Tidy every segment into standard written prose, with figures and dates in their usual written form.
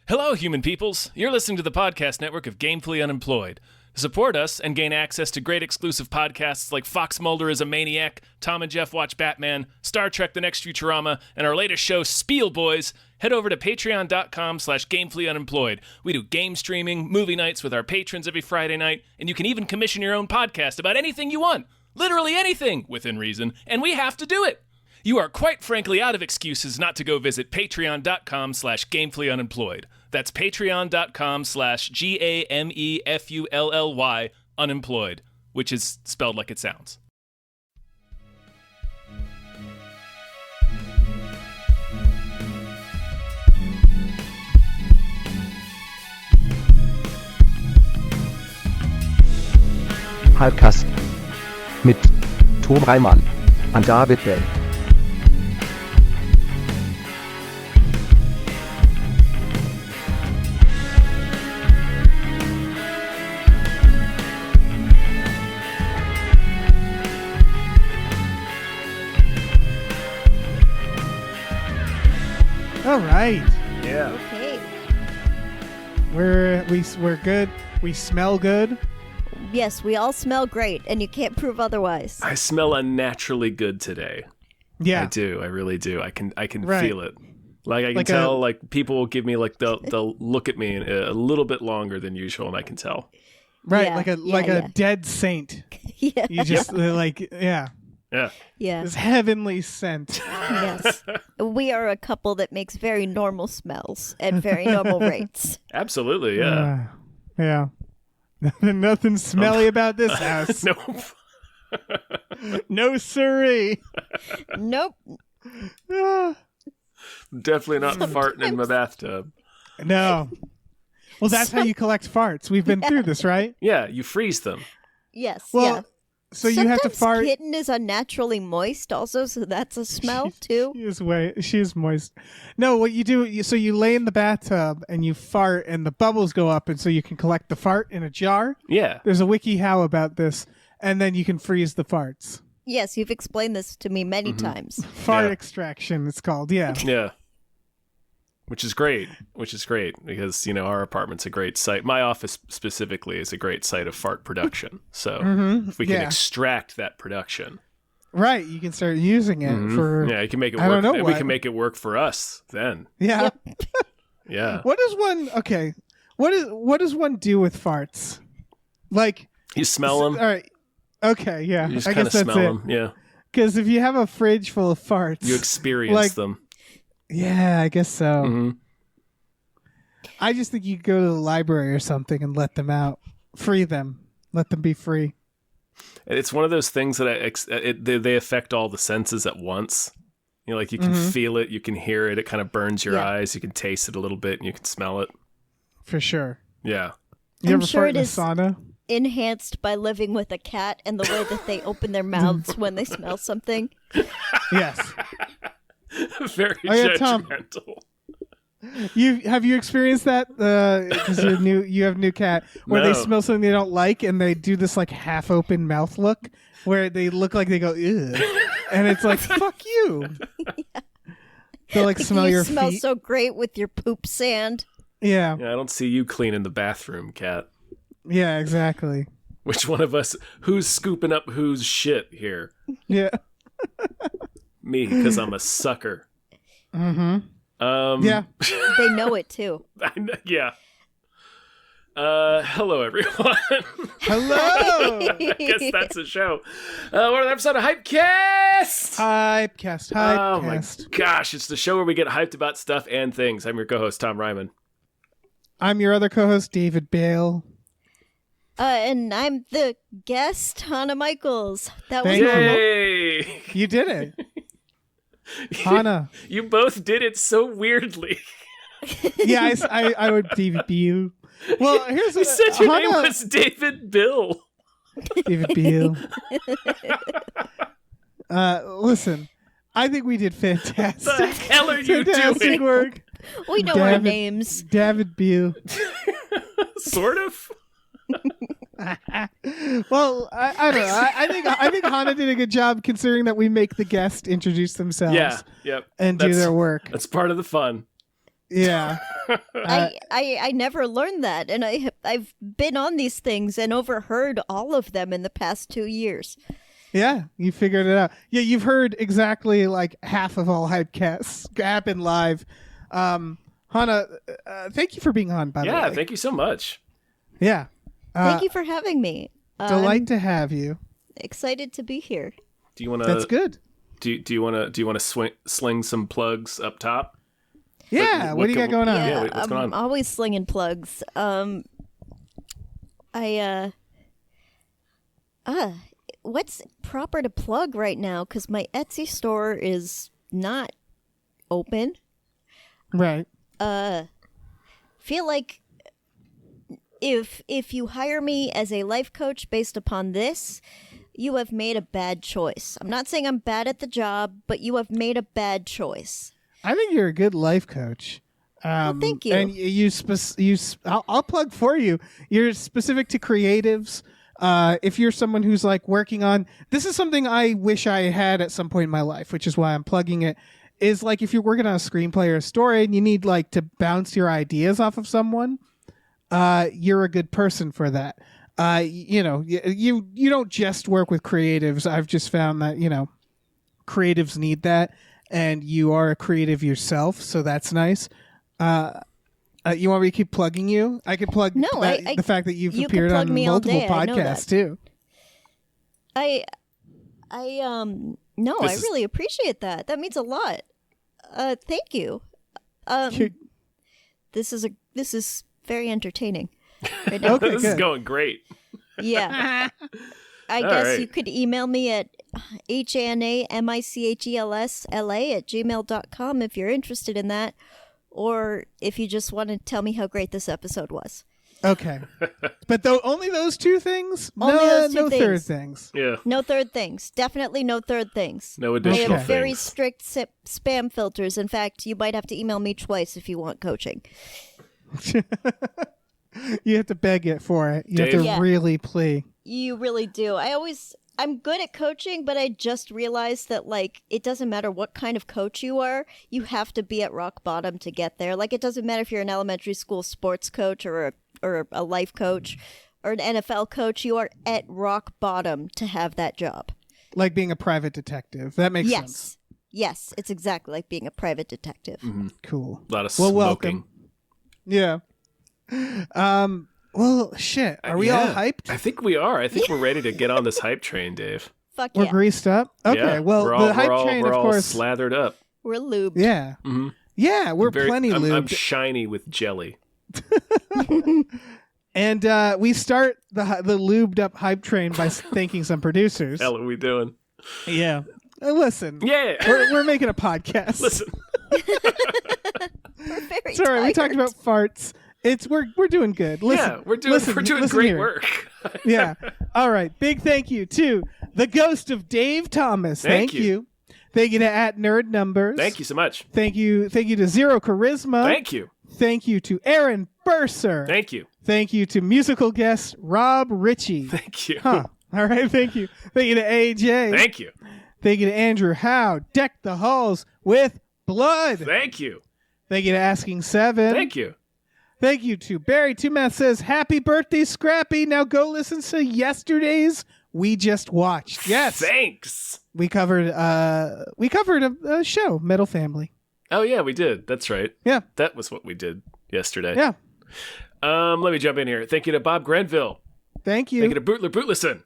Hello, human peoples. You're listening to the podcast network of Gamefully Unemployed. To support us and gain access to great exclusive podcasts like Fox Mulder is a Maniac, Tom and Jeff Watch Batman, Star Trek The Next Futurama, and our latest show, Spiel Boys, head over to patreon.com/gamefullyunemployed. We do game streaming, movie nights with our patrons every Friday night, and you can even commission your own podcast about anything you want. Literally anything, within reason, and we have to do it. You are quite frankly out of excuses not to go visit patreon.com/gamefullyunemployed. That's patreon.com/GAMEFULLY unemployed, which is spelled like it sounds. Hypecast mit Tom Reimann und David Bell. All right. Yeah. Okay. We're good. We smell good. Yes, we all smell great, and you can't prove otherwise. I smell unnaturally good today. Yeah. I do. I really do. I can Right. feel it. Like I can tell. Like people will give me like they'll look at me a little bit longer than usual, and I can tell. Right. Yeah, like a dead saint. Yeah. You just yeah. Yeah. This heavenly scent. Yes. We are a couple that makes very normal smells at very normal rates. Absolutely. Yeah. Yeah. Nothing smelly about this house. Nope. No siree. Nope. Ah, Definitely not farting in my bathtub. no. Well, that's how you collect farts. We've been through this, right? Yeah, you freeze them. Yes. Well, yeah. so you have to Sometimes fart. Kitten is unnaturally moist, also, so that's a smell too. She is moist. No, what you do, you lay in the bathtub and you fart, and the bubbles go up, and so you can collect the fart in a jar. Yeah. There's a WikiHow about this, and then you can freeze the farts. Yes, you've explained this to me many times. Fart Yeah. extraction, it's called. Yeah. Yeah. Which is great because, our apartment's a great site. My office specifically is a great site of fart production. So if we can extract that production. Right. You can start using it for. Yeah, you can make it work. I don't know We what. can make it work for us then. Yeah. Yeah. What does one? Okay. What does one do with farts? Like. You smell them. All right. Okay. Yeah. You just I kind guess of that's smell it. them. Yeah. Because if you have a fridge full of farts, You experience them. Yeah, I guess so. hmm I just think you could go to the library or something and let them out, free them, let them be free. It's one of those things that they affect all the senses at once. Like you can feel it, you can hear it. It kind of burns your eyes. You can taste it a little bit, and you can smell it. For sure. Yeah. You I'm ever sure fart it in a is- sauna? Enhanced by living with a cat and the way that they open their mouths when they smell something. Yes. Very yeah, Tom. judgmental. Have you experienced that? Because you have a new cat where they No. smell something they don't like and they do this like half open mouth look where they look like they go ew, and it's like fuck you. They like smell you your smell feet. so great with your poop sand. Yeah. Yeah, I don't see you cleaning the bathroom, Cat. Yeah. Exactly. Which one of us? Who's scooping up whose shit here? Yeah. Me, because I'm a sucker. Mm-hmm. Yeah. They know it too. Yeah. Hello, everyone. Hello. I guess that's a show. We're on an episode of Hypecast. Hypecast. Oh my Hypecast. gosh, it's the show where we get hyped about stuff and things. I'm your co-host, Tom Ryman. I'm your other co-host, David Bale. And I'm the guest, Hana Michels. That was Thank you. normal. Yay! You did it. Hana. You both did it so weirdly. Yeah, I would David Beale. Well, here's You said your name Hana, was David Bill. David Beale. Listen, I think we did What the fantastic. hell are you Fantastic doing? work. We know our David- names. David Beale. Sort of. Well, I don't know. I think Hana did a good job considering that we make the guest introduce themselves Yeah. Yep. and do That's- their work. That's part of the fun. Yeah. I never learned that, and I've been on these things and overheard all of them in the past 2 years. Yeah, you figured it out. Yeah, you've heard exactly like half of all Hypecasts happen live. Hana, thank you for being on, by the way. Yeah, thank you so much. Yeah. Thank you for having me. Delight to have you. Excited to be here. Do you want to? That's good. Do you want to sling some plugs up top? Yeah. What do you got going on? Yeah, what's going on? I'm always slinging plugs. What's proper to plug right now? Because my Etsy store is not open. Right. Feel like if you hire me as a life coach based upon this, you have made a bad choice. I'm not saying I'm bad at the job, but you have made a bad choice. I think you're a good life coach. Well, thank you. And I'll plug for you. You're specific to creatives. If you're someone who's like working on, this is something I wish I had at some point in my life, which is why I'm plugging it, is like if you're working on a screenplay or a story and you need like to bounce your ideas off of someone, you're a good person for that. You don't just work with creatives. I've just found that, creatives need that, and you are a creative yourself, so that's nice. You want me to keep plugging you? I could plug the fact that you've appeared on multiple podcasts too. I really appreciate that. That means a lot. Thank you. This is very entertaining right now. Okay, this is going great. Yeah. I guess you could email me at hanamichelsla@gmail.com if you're interested in that, or if you just want to tell me how great this episode was. Okay. But only those two things? Only those two no things. third things. Yeah. No third things. Definitely no third things. No I additional have very things. strict spam filters. In fact, you might have to email me twice if you want coaching. You have to beg it for it. You have Dave? to Yeah. really plea. You really do. I'm good at coaching, but I just realized that, like, it doesn't matter what kind of coach you are, you have to be at rock bottom to get there. Like, it doesn't matter if you're an elementary school sports coach or a life coach or an NFL coach, you are at rock bottom to have that job. Like being a private detective. That makes sense. Yes, it's exactly like being a private detective. Mm-hmm. Cool. A lot of Well, smoking. welcome. Yeah. Well, shit. Are we all hyped? I think we are. I think we're ready to get on this hype train, Dave. Fuck We're yeah. greased up? Okay, Yeah, well, the hype train, we're of all course. slathered up. We're lubed. Yeah. Mm-hmm. Yeah, we're plenty I'm lubed. shiny with jelly. And we start the lubed up hype train by thanking some producers. Hell are we doing? Yeah. Listen. Yeah. We're making a podcast. Listen. We're very It's all right. We talked tired. about farts. We're doing good. Listen, Yeah, we're doing listen great here. work. Yeah. All right. Big thank you to the ghost of Dave Thomas. Thank you. Thank you to @Nerd Numbers. Thank you so much. Thank you to Zero Charisma. Thank you. Thank you to Aaron Burser. Thank you. Thank you to musical guest Rob Ritchie. Thank you. Huh. All right. Thank you. Thank you to AJ. Thank you. Thank you to Andrew Howe. Deck the halls with blood. Thank you. Thank you to Asking Seven. Thank you. Thank you to Barry Two Math says, "Happy birthday, Scrappy." Now go listen to yesterday's We Just Watched. Yes. Thanks. We covered a show, Metal Family. Oh yeah, we did. That's right. Yeah. That was what we did yesterday. Yeah. Let me jump in here. Thank you to Bob Grenville. Thank you. Thank you to Bootler Bootlison.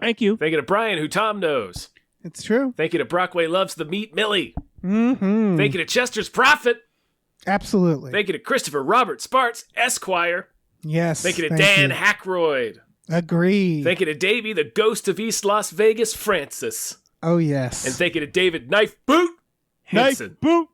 Thank you. Thank you to Brian, who Tom knows. It's true. Thank you to Brockway Loves the Meat Millie. Mm-hmm. Thank you to Chester's Prophet. Absolutely. Thank you to Christopher Robert Sparks, Esquire. Yes. Thank you to Dan Hackroyd. Agreed. Thank you to Davey, the ghost of East Las Vegas, Francis. Oh, yes. And thank you to David Knife Boot Henson. Nice boot.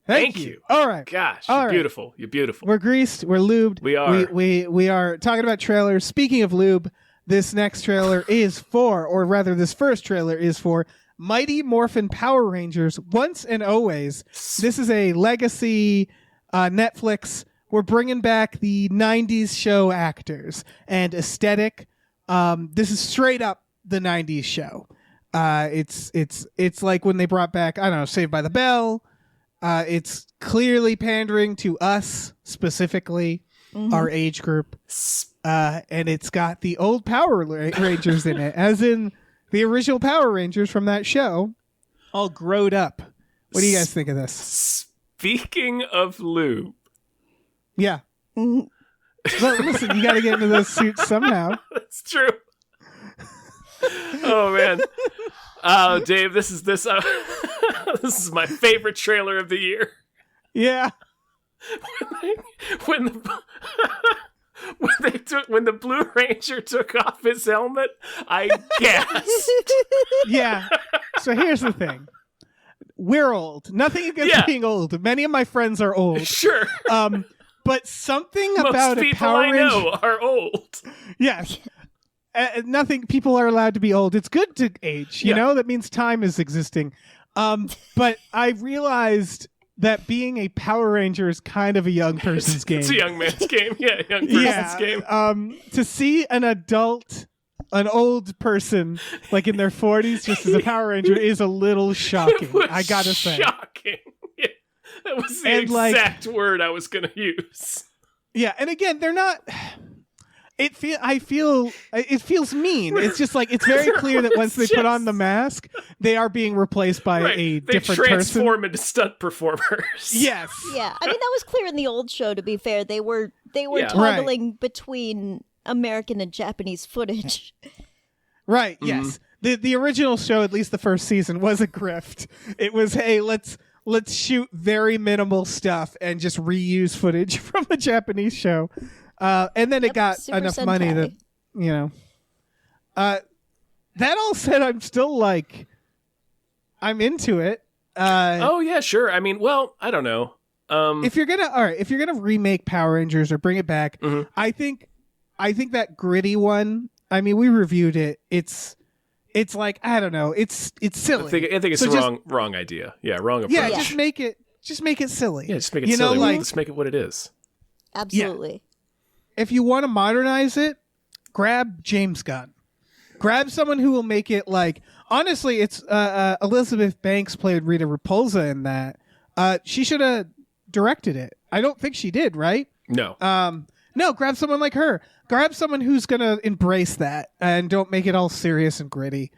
Thank Thank you. you. All right. Gosh, All you're right. beautiful. You're beautiful. We're greased. We're lubed. We are. We are talking about trailers. Speaking of lube, this next trailer is for, or rather, this first trailer is for Mighty Morphin Power Rangers Once and Always. This is a legacy Netflix. We're bringing back the 90s show actors and aesthetic. This is straight up the 90s show. It's like when they brought back, I don't know, Saved by the Bell. It's clearly pandering to us specifically, our age group. And it's got the old Power Rangers in it, as in the original Power Rangers from that show, all growed up. What do you guys think of this? Speaking of lube. Yeah. Well, listen, you got to get into those suits somehow. That's true. Oh man. Oh, Dave, this is this is my favorite trailer of the year. Yeah. When the Blue Ranger took off his helmet, I gasped. Yeah. So here's the thing. We're old. Nothing against being old. Many of my friends are old. Sure. But something Most about a people Power I Ranger. know are old. Yes. Nothing. People are allowed to be old. It's good to age. You know, that means time is existing. But I realized that being a Power Ranger is kind of a young person's game. It's a young man's game. Yeah, a young person's game. To see an old person like in their 40s just as a Power Ranger is a little shocking. I gotta say, shocking. Yeah, that was the exact word I was gonna use. Yeah, and again, they're not. It feels mean. It's just like it's very clear that once they put on the mask, they are being replaced by a different person. They transform into stunt performers. Yes. Yeah, I mean that was clear in the old show. To be fair, they were toggling between American and Japanese footage. Right. Yes. The original show, at least the first season, was a grift. It was, hey, let's shoot very minimal stuff and just reuse footage from a Japanese show. And then it got Super enough Sentai. money that, you know. That all said, I'm still like, I'm into it. Oh yeah, sure. I mean, well, I don't know. If you're gonna remake Power Rangers or bring it back, I think that gritty one. I mean, we reviewed it. It's like, I don't know. It's silly. I think it's wrong idea. Yeah, wrong approach. Yeah, just make it silly. Yeah, just make it silly. Let's make it what it is. Absolutely. Yeah. If you want to modernize it, grab James Gunn. Grab someone who will make it like. Honestly, it's Elizabeth Banks played Rita Repulsa in that. She should have directed it. I don't think she did, right? No. No, grab someone like her. Grab someone who's going to embrace that and don't make it all serious and gritty.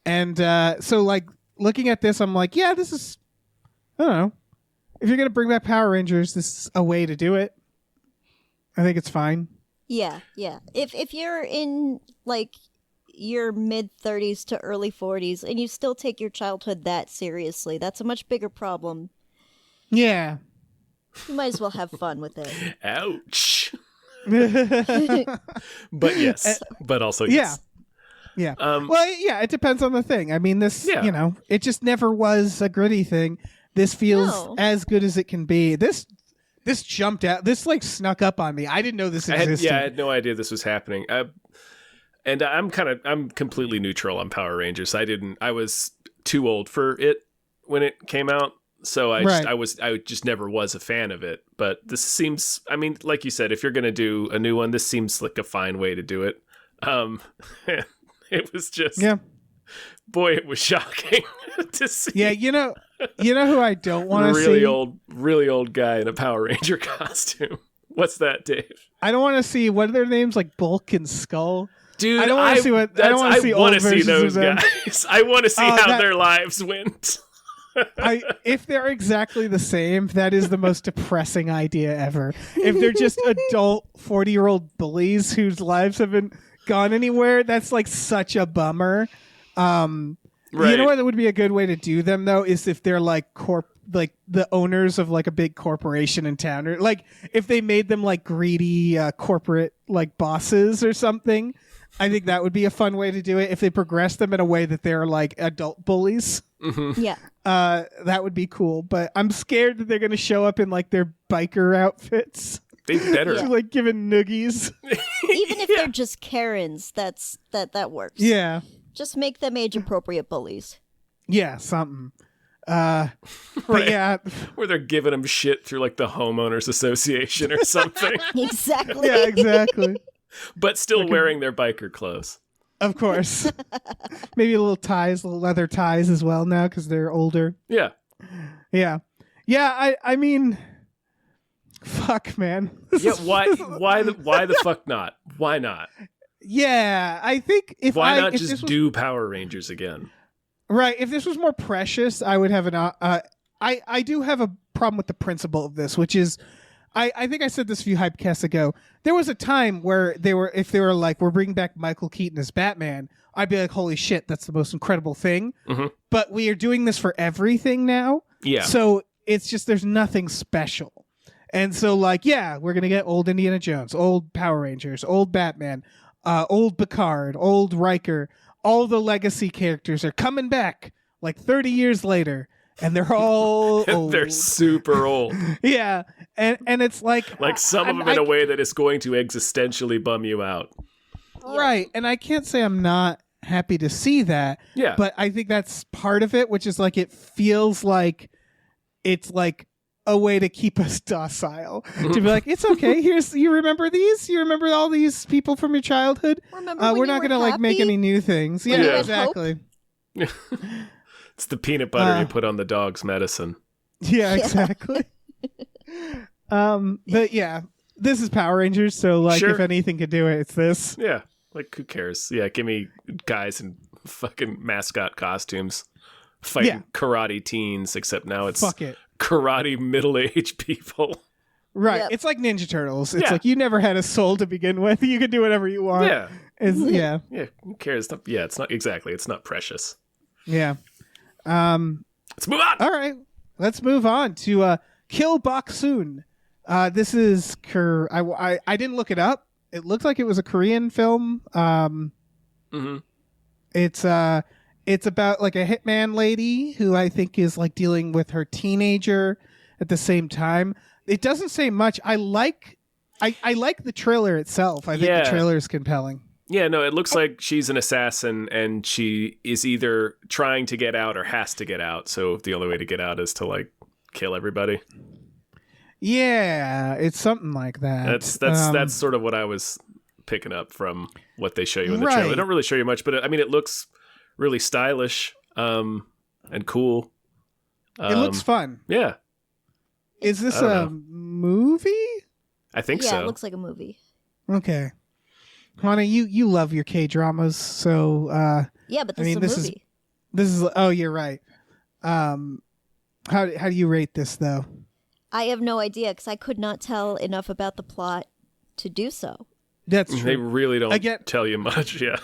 And so, like, looking at this, I'm like, yeah, this is, I don't know. If you're going to bring back Power Rangers, this is a way to do it. I think it's fine. Yeah, yeah. If you're in, like, your mid-30s to early 40s and you still take your childhood that seriously, that's a much bigger problem. Yeah. You might as well have fun with it. Ouch. But yes. But also yes. Yeah. Well, yeah, it depends on the thing. I mean, this, you know, it just never was a gritty thing. This feels as good as it can be. This jumped out. This like snuck up on me. I didn't know this existed. I had no idea this was happening. And I'm completely neutral on Power Rangers. I was too old for it when it came out. So I just never was a fan of it. But this seems, I mean, like you said, if you're going to do a new one, this seems like a fine way to do it. It was just, boy, it was shocking to see. Yeah, you know who I don't want to see? Really old guy in a Power Ranger costume. What's that, Dave? I don't want to see, what are their names, like Bulk and Skull? Dude, I don't want to see what. I don't want to see old versions those of them. guys. I want to see how their lives went. If they're exactly the same, that is the most depressing idea ever. If they're just adult 40-year-old bullies whose lives haven't gone anywhere, that's like such a bummer. You know what would be a good way to do them though is if they're like like the owners of like a big corporation in town, or like if they made them like greedy corporate like bosses or something. I think that would be a fun way to do it if they progress them in a way that they're like adult bullies. Mm-hmm. Yeah. That would be cool, but I'm scared that they're going to show up in like their biker outfits. They better. Like giving noogies. Even if they're just Karens, that works. Yeah. Just make them age appropriate bullies. Yeah, something. But yeah, where they're giving them shit through like the homeowners association or something. Exactly. Yeah, exactly. But still wearing their biker clothes. Of course. Maybe little leather ties as well now because they're older. Yeah. Yeah. Yeah, I mean, fuck, man. Yeah, why the fuck not? Why not? Yeah, I think if Why not if just this was, do Power Rangers again? right, if this was more precious, I would have an. I do have a problem with the principle of this, which is, I think I said this a few Hypecasts ago. There was a time where if they were like, we're bringing back Michael Keaton as Batman, I'd be like, holy shit, that's the most incredible thing. Mm-hmm. But we are doing this for everything now. Yeah. So it's just, there's nothing special. And so, like, yeah, we're going to get old Indiana Jones, old Power Rangers, old Batman, old Picard, old Riker. All the legacy characters are coming back like 30 years later, and they're all old. They're super old. Yeah. And it's like some of them in a way that is going to existentially bum you out. Right. And I can't say I'm not happy to see that. Yeah. But I think that's part of it, which is like, it feels like it's like a way to keep us docile. To be like, it's okay. You remember these? You remember all these people from your childhood? Remember when we're you not were going to like make happy? any new things. When Yeah, you had exactly. It's the peanut butter you put on the dog's medicine. Yeah, exactly. But yeah, this is Power Rangers, so like, Sure. if anything could do it, it's this. Yeah. Like, who cares? Yeah, give me guys in fucking mascot costumes fighting karate teens, except now it's Fuck it. karate middle-aged people. Right. Yep. It's like Ninja Turtles. It's Yeah. like, you never had a soul to begin with. You can do whatever you want. Yeah. Yeah. Yeah, who cares? It's not exactly. It's not precious. Yeah. Let's move on. All right. Let's move on to Kill Boksoon. This is I didn't look it up. It looked like it was a Korean film. Mm-hmm. It's about like a hitman lady who I think is like dealing with her teenager at the same time. It doesn't say much. I like the trailer itself. I think Yeah. the trailer is compelling. Yeah, no, it looks like she's an assassin and she is either trying to get out or has to get out. So the only way to get out is to like kill everybody. Yeah, it's something like that. That's sort of what I was picking up from what they show you in the Right. trailer. They don't really show you much, but I mean, it looks really stylish and cool. It looks fun. Yeah, Is this I don't a know. movie? I think Yeah, so. it looks like a movie. Okay. Hana, you love your K-dramas, so Yeah, but I this mean, is this a is- movie. this is, oh, you're right. How do you rate this though? I have no idea because I could not tell enough about the plot to do so. That's They true. really don't Again- tell you much. Yeah,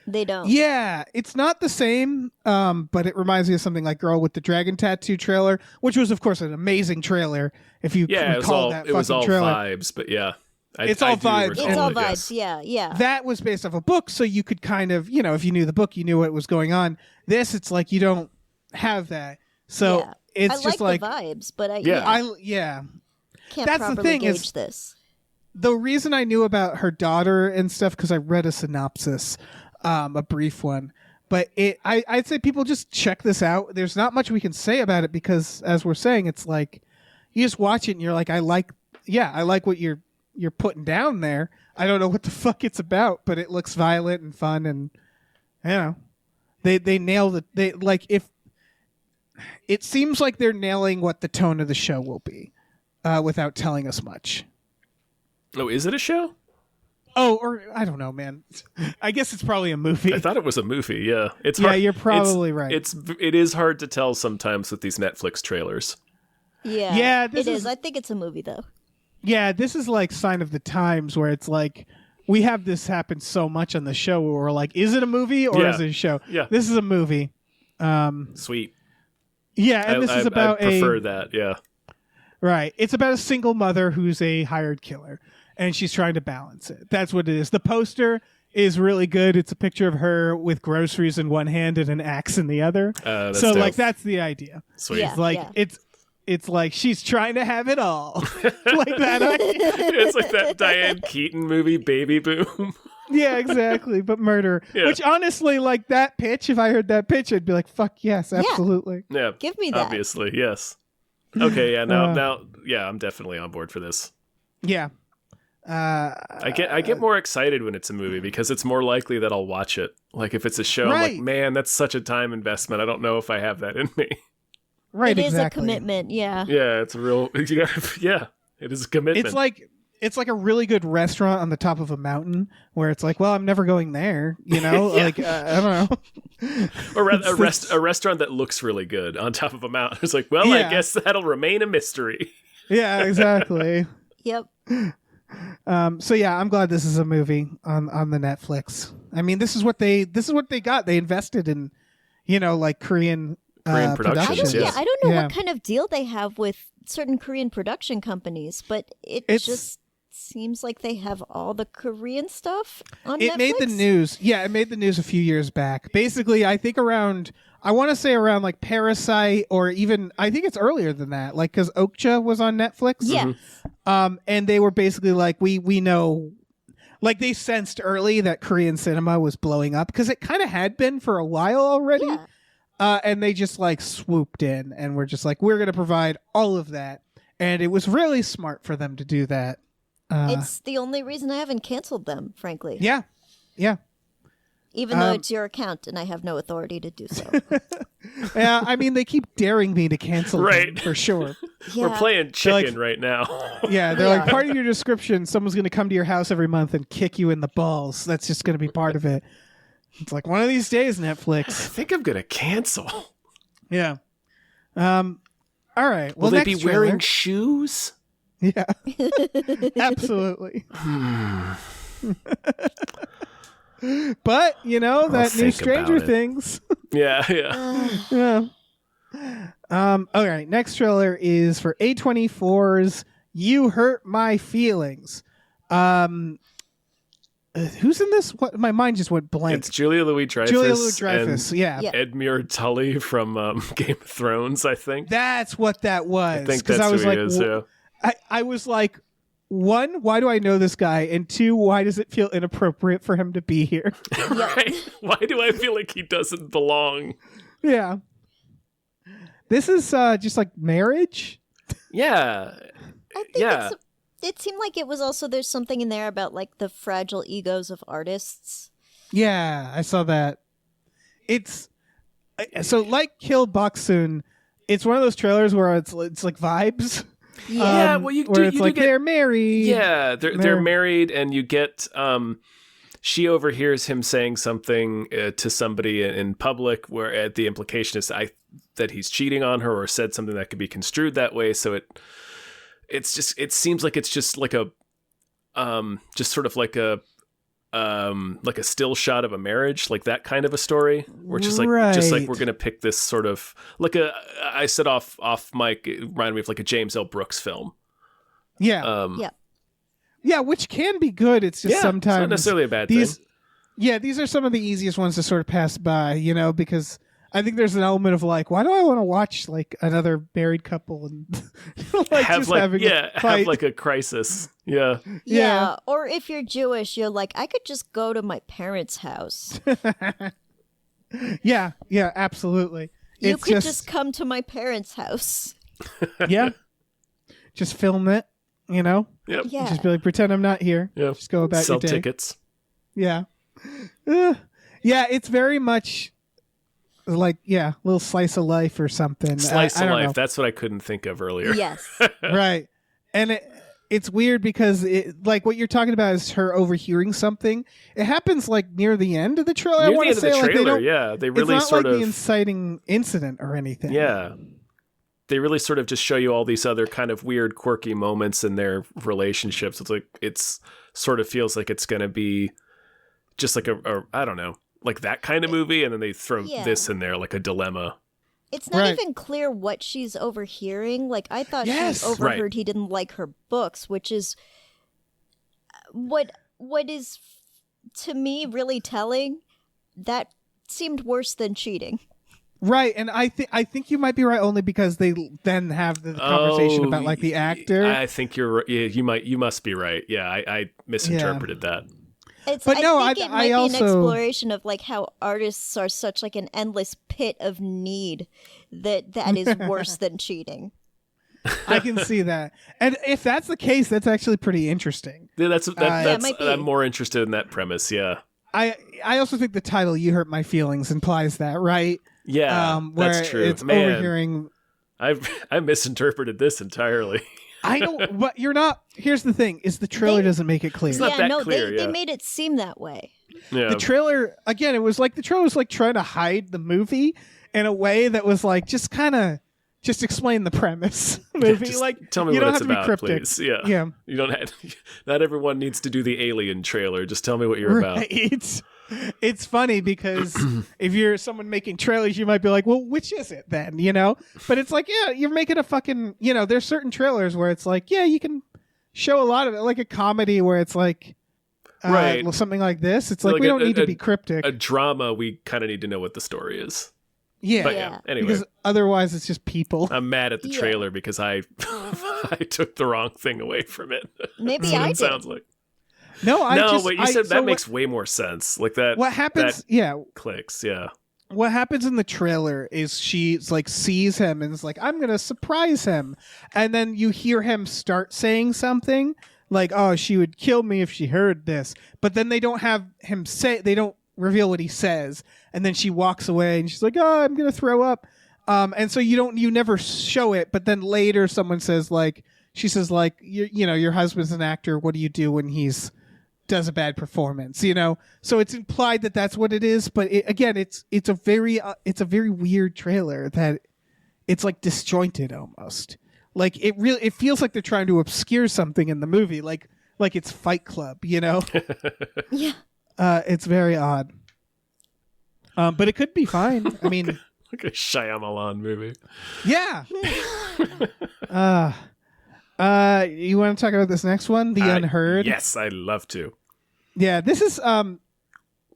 They don't. Yeah, it's not the same, but it reminds me of something like Girl with the Dragon Tattoo trailer, which was, of course, an amazing trailer. If you yeah. recall that It was fucking all trailer. vibes, but yeah, It's all do vibes. recall It's all it, vibes. yes. Yeah. That was based off a book, so you could kind of, if you knew the book, you knew what was going on. This, it's like you don't have that. So Yeah. it's I just like like, the vibes, but I Yeah. can't That's the properly thing gauge is- this. the reason I knew about her daughter and stuff, because I read a synopsis, a brief one. But I'd say people just check this out. There's not much we can say about it because, as we're saying, it's like you just watch it and you're like, I like what you're putting down there. I don't know what the fuck it's about, but it looks violent and fun, and they nailed it. They like if it seems like they're nailing what the tone of the show will be, without telling us much. Oh, is it a show? Oh, or I don't know, man. I guess it's probably a movie. I thought it was a movie. Yeah, it's Yeah, hard. you're probably right. It is hard to tell sometimes with these Netflix trailers. Yeah. Yeah, this it is- is. I think it's a movie though. Yeah, this is like Sign of the Times, where it's like we have this happen so much on the show where we're like, is it a movie or Yeah. is it a show? Yeah. This is a movie. Sweet. Yeah, and this is about I prefer that. Yeah. Right. It's about a single mother who's a hired killer, and she's trying to balance it. That's what it is. The poster is really good. It's a picture of her with groceries in one hand and an axe in the other. That's So dope. like that's the idea. Sweet. Yeah. It's like it's like she's trying to have it all. Like that. It's like that Diane Keaton movie, Baby Boom. Yeah, exactly. But murder. Yeah. Which honestly, like that pitch, if I heard that pitch, I'd be like, fuck yes, absolutely. Yeah. Give me that. Obviously, yes. Okay, yeah, now, yeah, I'm definitely on board for this. Yeah. I get more excited when it's a movie because it's more likely that I'll watch it. Like if it's a show, I'm Right. like, man, that's such a time investment. I don't know if I have that in me. Right, It is exactly. a commitment, yeah. Yeah, it's a real. Yeah, it is a commitment. It's like a really good restaurant on the top of a mountain where it's like, well, I'm never going there, you know? Like, I don't know. Or rather, a restaurant that looks really good on top of a mountain. It's like, well, Yeah. I guess that'll remain a mystery. Yeah, exactly. Yep. So yeah, I'm glad this is a movie on the Netflix. I mean, this is what they got. They invested in, you know, like Korean productions, production. yes. I don't know Yeah. what kind of deal they have with certain Korean production companies, but it just seems like they have all the Korean stuff on Netflix. It made the news. Yeah, it made the news a few years back. Basically, I think I want to say around like Parasite, or even I think it's earlier than that. Like because Okja was on Netflix. Yeah. And they were basically like, we know, like they sensed early that Korean cinema was blowing up because it kind of had been for a while already. Yeah. And they just like swooped in and were just like, we're going to provide all of that. And it was really smart for them to do that. It's the only reason I haven't canceled them, frankly. Yeah. Yeah. Even though it's your account and I have no authority to do so. Yeah. I mean, they keep daring me to cancel them, Right. for sure. Yeah. We're playing chicken right now. Yeah. They're like, part of your description, someone's going to come to your house every month and kick you in the balls. That's just going to be part of it. It's like one of these days, Netflix. I think I'm gonna cancel. Yeah. All right. Well, Will they next be wearing trailer. shoes? Yeah. Absolutely. But you know that new think Stranger about it. Things. Yeah. Yeah. All right. Next trailer is for A24's "You Hurt My Feelings." Who's in this? What? My mind just went blank. It's Julia Louis-Dreyfus. Julia Louis-Dreyfus. and Yeah. Yeah. Edmure Tully from Game of Thrones, I think. That's what that was. I think 'Cause that's I was who like, he is, yeah. I was like, one, why do I know this guy? And two, why does it feel inappropriate for him to be here? Right? Why do I feel like he doesn't belong? Yeah. This is just like marriage. Yeah. I think Yeah. it seemed like it was also, there's something in there about like the fragile egos of artists. Yeah, I saw that. It's so like Kill Boksoon. It's one of those trailers where it's like vibes. Yeah, well, you where do, it's you like do get... they're married. Yeah, they're married, and you get... she overhears him saying something to somebody in public where the implication is that he's cheating on her or said something that could be construed that way. So it seems like it's just like a just sort of like a still shot of a marriage, like that kind of a story, where just like Right. we're gonna pick this sort of like I said off mic, it reminded me of like a James L. Brooks film. Yeah. Yeah. Yeah, which can be good. It's just Yeah, sometimes it's not necessarily a bad these. thing. Yeah, these are some of the easiest ones to sort of pass by, you know, because I think there's an element of like, why do I want to watch like another married couple and like Have just like having a have fight? like a crisis. Yeah. Yeah. Or if you're Jewish, you're like, I could just go to my parents' house. Yeah, absolutely. You It's could just come to my parents' house. yeah, just film it, you know. Yep. Yeah. Just be like, pretend I'm not here. Yeah. Just go about Sell your day. tickets. Yeah. Yeah, it's very much like, yeah, little slice of life or something. Slice I of don't life. know. That's what I couldn't think of earlier. Yes. Right. And it's weird because like what you're talking about is her overhearing something. It happens like near the end of the trailer. I Near the want end to of say the like they trailer, don't. yeah, they It's really not sort like of the inciting incident or anything. yeah. They really sort of just show you all these other kind of weird, quirky moments in their relationships. It's like it's sort of feels like it's going to be just like a I don't know, like that kind of movie, and then they throw this in there like a dilemma. It's not Right. even clear what she's overhearing. Like, I thought Yes. she overheard Right. he didn't like her books, which is what is to me really telling. That seemed worse than cheating. Right, and I think you might be right only because they then have the conversation about like the actor. I think you're. Yeah, you must be right. Yeah, I misinterpreted that. But no, I think it might be also- an exploration of like how artists are such like an endless pit of need that is worse than cheating. I can see that, and if that's the case, that's actually pretty interesting. Yeah, that's it might be. I'm more interested in that premise. Yeah, I also think the title "You Hurt My Feelings" implies that, right? yeah, Where that's true. It's Man, overhearing. I misinterpreted this entirely. I don't. But you're not. Here's the thing: is the trailer doesn't make it clear. It's not that clear, they made it seem that way. Yeah. The trailer again. It was like the trailer was like trying to hide the movie in a way that was like just kind of just explain the premise. Movie Just like tell me you what don't it's have to about, be cryptic. please. Yeah. Yeah. You don't have. Not everyone needs to do the Alien trailer. Just tell me what you're about. Right. It's funny because if you're someone making trailers, you might be like, well, which is it then? You know? But it's like, yeah, you're making a fucking, you know, there's certain trailers where it's like, yeah, you can show a lot of it, like a comedy where it's like, Right. something like this. It's like we don't need to be cryptic. A drama, we kind of need to know what the story is. Yeah. But yeah, anyway. Because otherwise it's just people. I'm mad at the trailer because I I took the wrong thing away from it. Maybe That's what I it did. sounds like. No, what you said, that makes way more sense. Like that. What happens? That clicks, yeah. What happens in the trailer is she's like sees him and is like, I'm gonna surprise him, and then you hear him start saying something like, oh, she would kill me if she heard this, but then they don't have him say, they don't reveal what he says, and then she walks away and she's like, oh, I'm gonna throw up, and so you never show it, but then later someone says like, she says like, you know, your husband's an actor, what do you do when he's does a bad performance, you know? So it's implied that that's what it is, but it's a very weird trailer that it's like disjointed almost. Like it feels like they're trying to obscure something in the movie, like it's Fight Club, you know? Yeah. It's very odd. But it could be fine. I mean, Like a Shyamalan movie. yeah. You want to talk about this next one, The Unheard? Yes, I'd love to. Yeah, this is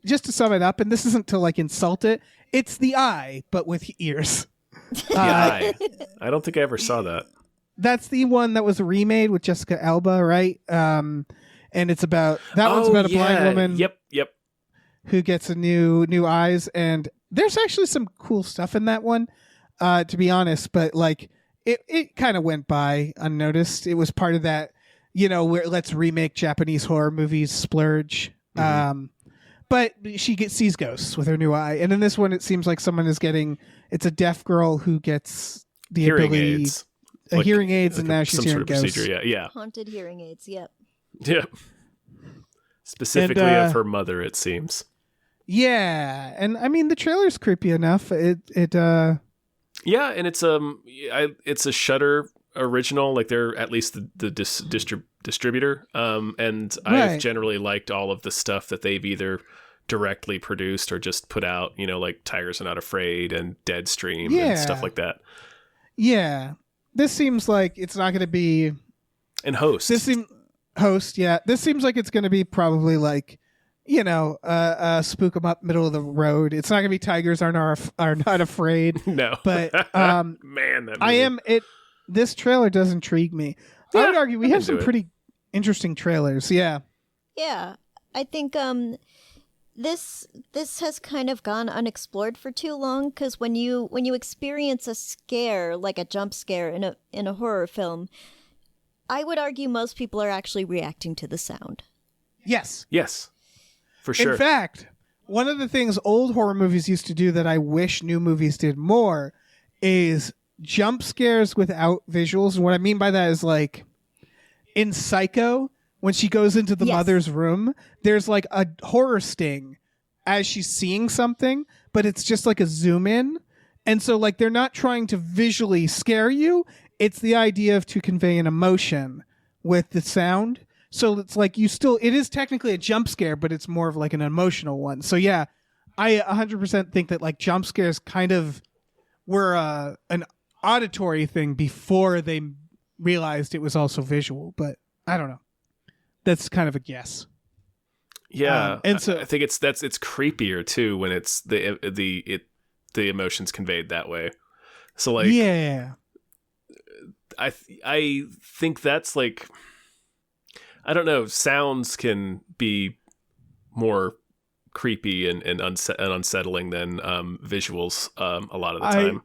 just to sum it up, and this isn't to like insult it. It's The Eye, but with ears. I don't think I ever saw that. That's the one that was remade with Jessica Alba, right? And it's about one's about a blind woman. Yep. Who gets a new eyes, and there's actually some cool stuff in that one, to be honest. But like, it kind of went by unnoticed. It was part of that, you know, where let's remake Japanese horror movies splurge. Mm-hmm. But she sees ghosts with her new eye, and in this one, it seems like someone is getting. It's a deaf girl who gets the Hearing ability, aids. hearing aids, and now she's some hearing sort of ghosts. procedure. Yeah. Haunted hearing aids. Yep. Yep. Specifically And, of her mother, it seems. Yeah, and I mean the trailer's creepy enough. Yeah, and it's a Shudder original. Like they're at least the distributor. And Right. I've generally liked all of the stuff that they've either directly produced or just put out. You know, like Tigers Are Not Afraid and Deadstream and stuff like that. Yeah, this seems like it's not going to be. And Host. This seems like it's going to be probably like, you know, spook 'em up middle of the road. It's not going to be Tigers Are Not Afraid. No, But man, that movie. This trailer does intrigue me. I would argue we have some do it. pretty interesting trailers. Yeah. Yeah, I think this has kind of gone unexplored for too long, because when you experience a scare, like a jump scare in a horror film, I would argue most people are actually reacting to the sound. Yes. Yes, for sure. In fact, one of the things old horror movies used to do that I wish new movies did more is jump scares without visuals. And what I mean by that is like in Psycho, when she goes into the mother's room, there's like a horror sting as she's seeing something, but it's just like a zoom in. And so like they're not trying to visually scare you. It's the idea of to convey an emotion with the sound. So it's like it is technically a jump scare, but it's more of like an emotional one. So yeah, I 100% think that like jump scares kind of were an auditory thing before they realized it was also visual, but I don't know. That's kind of a guess. Yeah, and so I think it's creepier too when it's the emotions conveyed that way. So like, yeah, I think that's like, I don't know, sounds can be more creepy and unsettling than visuals a lot of the time.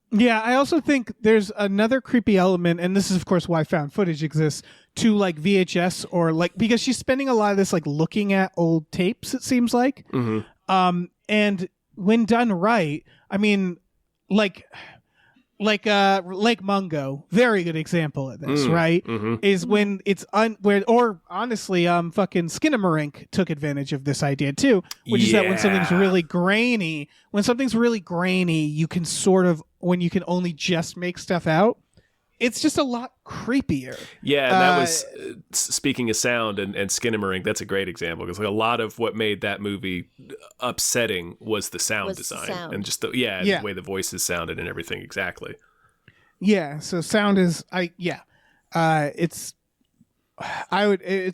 Yeah, I also think there's another creepy element, and this is of course why found footage exists, to like VHS or like, because she's spending a lot of this like looking at old tapes, it seems like. Mm-hmm. And when done right, I mean, like Lake Mungo, very good example of this, right? Is when it's or honestly, fucking Skinamarink took advantage of this idea too, which is that when something's really grainy, you can when you can only just make stuff out, it's just a lot creepier. Yeah, and that was speaking of sound and Skinamarink. That's a great example because like a lot of what made that movie upsetting was the sound design and just the way the voices sounded and everything. Exactly. Yeah. So sound is it's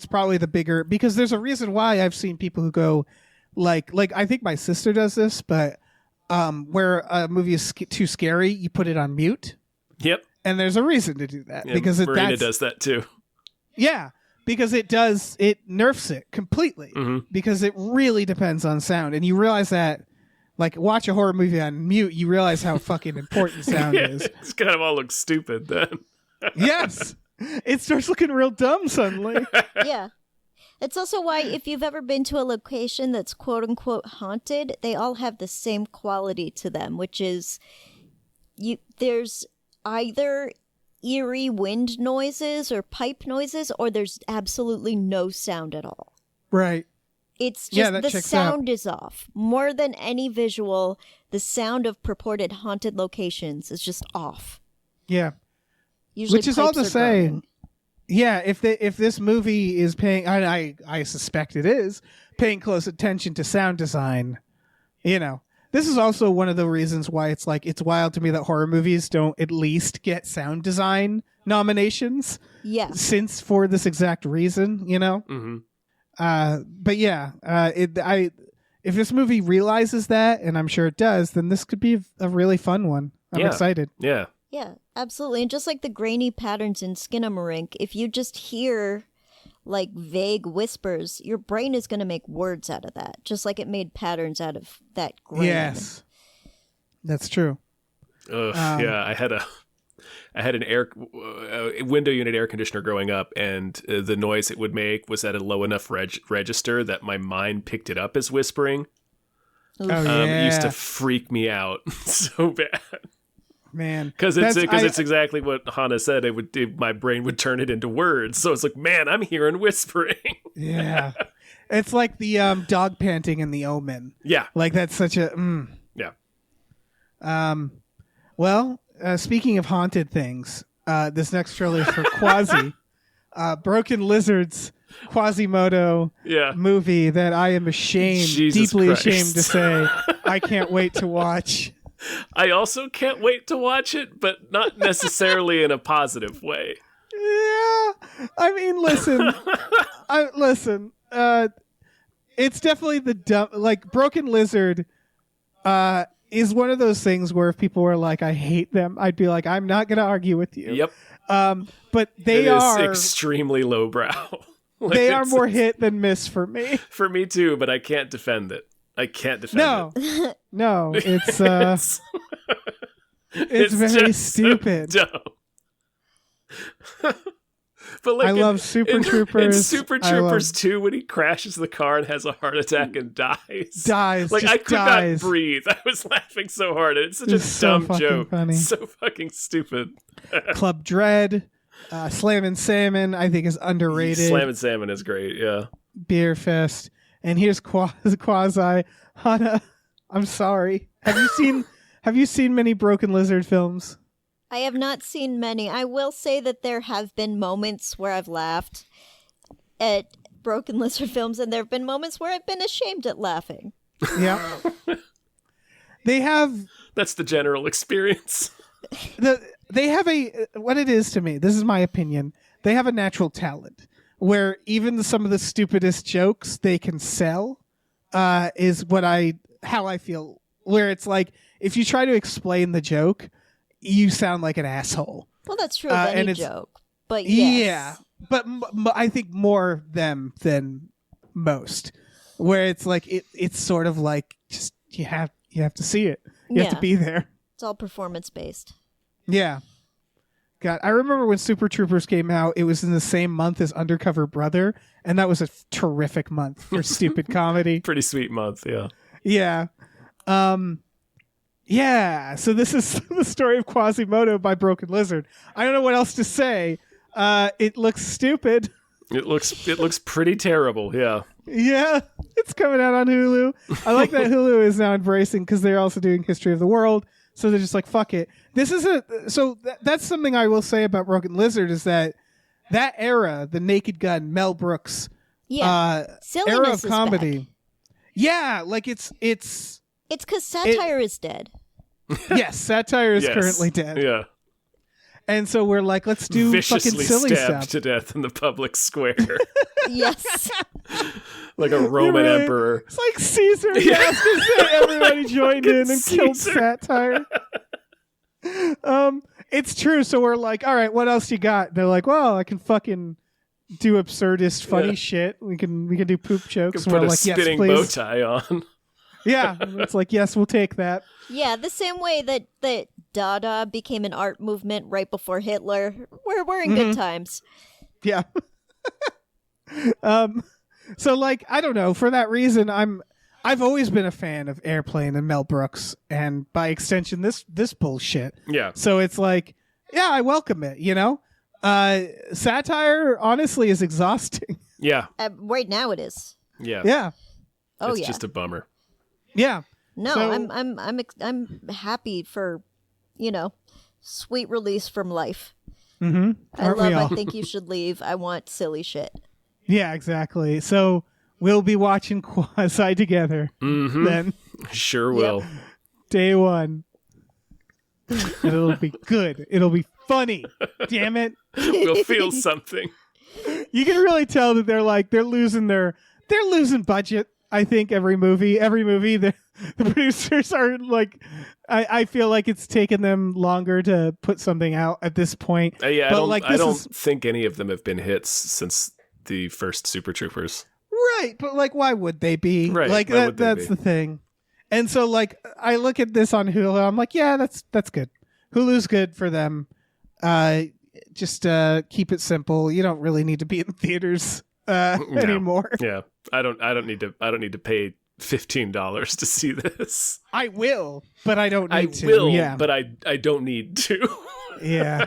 probably the bigger because there's a reason why I've seen people who go like I think my sister does this, but where a movie is too scary, you put it on mute. Yep. And there's a reason to do that because Marina does that too. Yeah, because it nerfs it completely because it really depends on sound. And you realize that, like, watch a horror movie on mute, you realize how fucking important sound is. It's kind of all looks stupid then. Yes, it starts looking real dumb suddenly. Yeah. It's also why if you've ever been to a location that's quote unquote haunted, they all have the same quality to them, which is there's either eerie wind noises or pipe noises, or there's absolutely no sound at all. Right. It's just the sound is off. More than any visual, the sound of purported haunted locations is just off. Yeah. Usually which is all to say, yeah, if this movie is paying, I suspect it is, paying close attention to sound design, this is also one of the reasons why it's wild to me that horror movies don't at least get sound design nominations. Yeah. Since for this exact reason, But yeah, if this movie realizes that, and I'm sure it does, then this could be a really fun one. I'm excited. Yeah. Yeah, absolutely. And just like the grainy patterns in Skinamarink, if you just hear like vague whispers, your brain is going to make words out of that, just like it made patterns out of that grain. Yes, that's true. Yeah, I had an window unit air conditioner growing up, and the noise it would make was at a low enough register that my mind picked it up as whispering. It used to freak me out so bad. Man, because it's exactly what Hana said. My brain would turn it into words. So it's like, man, I'm hearing whispering. Yeah, it's like the dog panting in The Omen. Yeah, like that's such a yeah. Well, speaking of haunted things, this next trailer is for Quasi, Broken Lizard's Quasimodo movie that I am deeply ashamed to say I can't wait to watch. I also can't wait to watch it, but not necessarily in a positive way. Yeah, I mean, listen. It's definitely the dumb. Like Broken Lizard, is one of those things where if people were like, "I hate them," I'd be like, "I'm not going to argue with you." Yep. But they are extremely lowbrow. They are more hit than miss for me. For me too, but I can't defend it. it. No, it's it's very stupid. So dumb. But like I love Super Troopers. In Super Troopers 2, when he crashes the car and has a heart attack and dies. Like I could not breathe. I was laughing so hard. It's such a dumb joke. Funny. So fucking stupid. Club Dread, Slammin' Salmon, I think is underrated. Slammin' Salmon is great. Yeah. Beer Fest. And here's Quasi. Hana, I'm sorry. Have you seen many Broken Lizard films? I have not seen many. I will say that there have been moments where I've laughed at Broken Lizard films, and there have been moments where I've been ashamed at laughing. Yeah. They have... That's the general experience. They have what it is to me, this is my opinion, they have a natural talent where even some of the stupidest jokes they can sell is how I feel. Where it's like, if you try to explain the joke, you sound like an asshole. Well, that's true of any joke. But yes. Yeah, but I think more them than most. Where it's like it's sort of like just you have to see it. You have to be there. It's all performance based. Yeah. God, I remember when Super Troopers came out, it was in the same month as Undercover Brother, and that was a terrific month for stupid comedy. Pretty sweet month, yeah. Yeah. Yeah, so this is the story of Quasimodo by Broken Lizard. I don't know what else to say. It looks stupid. It looks pretty terrible. Yeah. Yeah, it's coming out on Hulu. I like that Hulu is now embracing because they're also doing History of the World. So they're just like, fuck it. This is that's something I will say about Broken Lizard is that era, the Naked Gun, Mel Brooks, era Silliness of is comedy. back. Yeah, like it's because satire is dead. yes, satire is Yes. currently dead. Yeah. And so we're like, let's do Viciously fucking silly stabbed stuff. to death in the public square. Yes. Like a Roman Right. emperor. It's like Caesar. Yeah, I was gonna say everybody joined in and killed Caesar. satire. It's true. So we're like, all right, what else you got? They're like, well, I can fucking do absurdist, funny shit. We can do poop jokes. Could And put we're a like, yes, spinning bow please. tie on. Yeah, it's like, yes, we'll take that. Yeah, the same way that Dada became an art movement right before Hitler. We're in good times. Yeah. So like, I don't know. For that reason, I've always been a fan of Airplane and Mel Brooks, and by extension, this bullshit. Yeah. So it's like, yeah, I welcome it. You know, satire honestly is exhausting. Yeah. Right now it is. Yeah. Yeah, Oh It's yeah. just a bummer. yeah. No, So- I'm happy for, sweet release from life. Mm-hmm. I think you should leave. I want silly shit. Yeah, exactly. So we'll be watching Quasi together. Mm-hmm. Then Sure will. day one, and it'll be good. It'll be funny. Damn it. We'll feel something. You can really tell that they're losing budget. I think every movie, the producers are like, I feel like it's taken them longer to put something out at this point. Yeah, But, I don't think any of them have been hits since the first Super Troopers. Right, but like, why would they be? Right, Like why would they that's be? the thing. And so like, I look at this on Hulu. I'm like, yeah, that's good. Hulu's good for them. Just keep it simple. You don't really need to be in theaters anymore. Yeah, I don't need to pay $15 to see this. I will, but I don't need I to. will, Yeah, but I don't need to. yeah.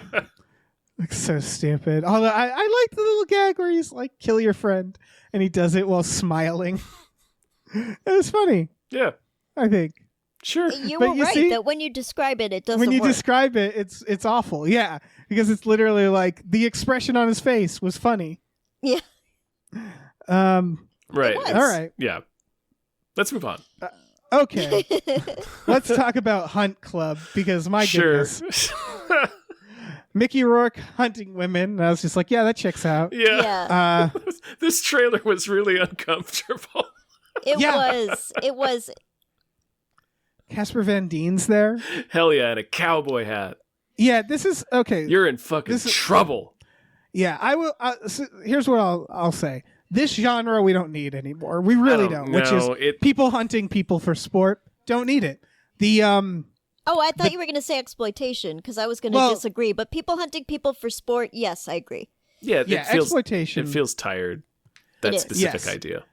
Looks so stupid. Although I like the little gag where he's like, "Kill your friend," and he does it while smiling. It was funny. Yeah, I think. sure. You But were you right see- that when you describe it, it doesn't When you work. describe it, it's awful. Yeah, because it's literally like the expression on his face was funny. Yeah. Right. was. All right. Yeah. Let's move on. Okay. Let's talk about Hunt Club because my Sure. goodness, Mickey Rourke hunting women. And I was just like, yeah, that checks out. Yeah. Yeah. This trailer was really uncomfortable. It was Casper Van Dien's there. Hell yeah, and a cowboy hat. Yeah, this is okay. You're in fucking This is- trouble. Yeah, I will. So here's what I'll say. This genre we don't need anymore. We really don't. Which is people hunting people for sport. Don't need it. The Oh, I thought you were going to say exploitation because I was going to Well- disagree. But people hunting people for sport, yes, I agree. Yeah, yeah, it feels exploitation. it feels tired. That is. specific Yes. idea.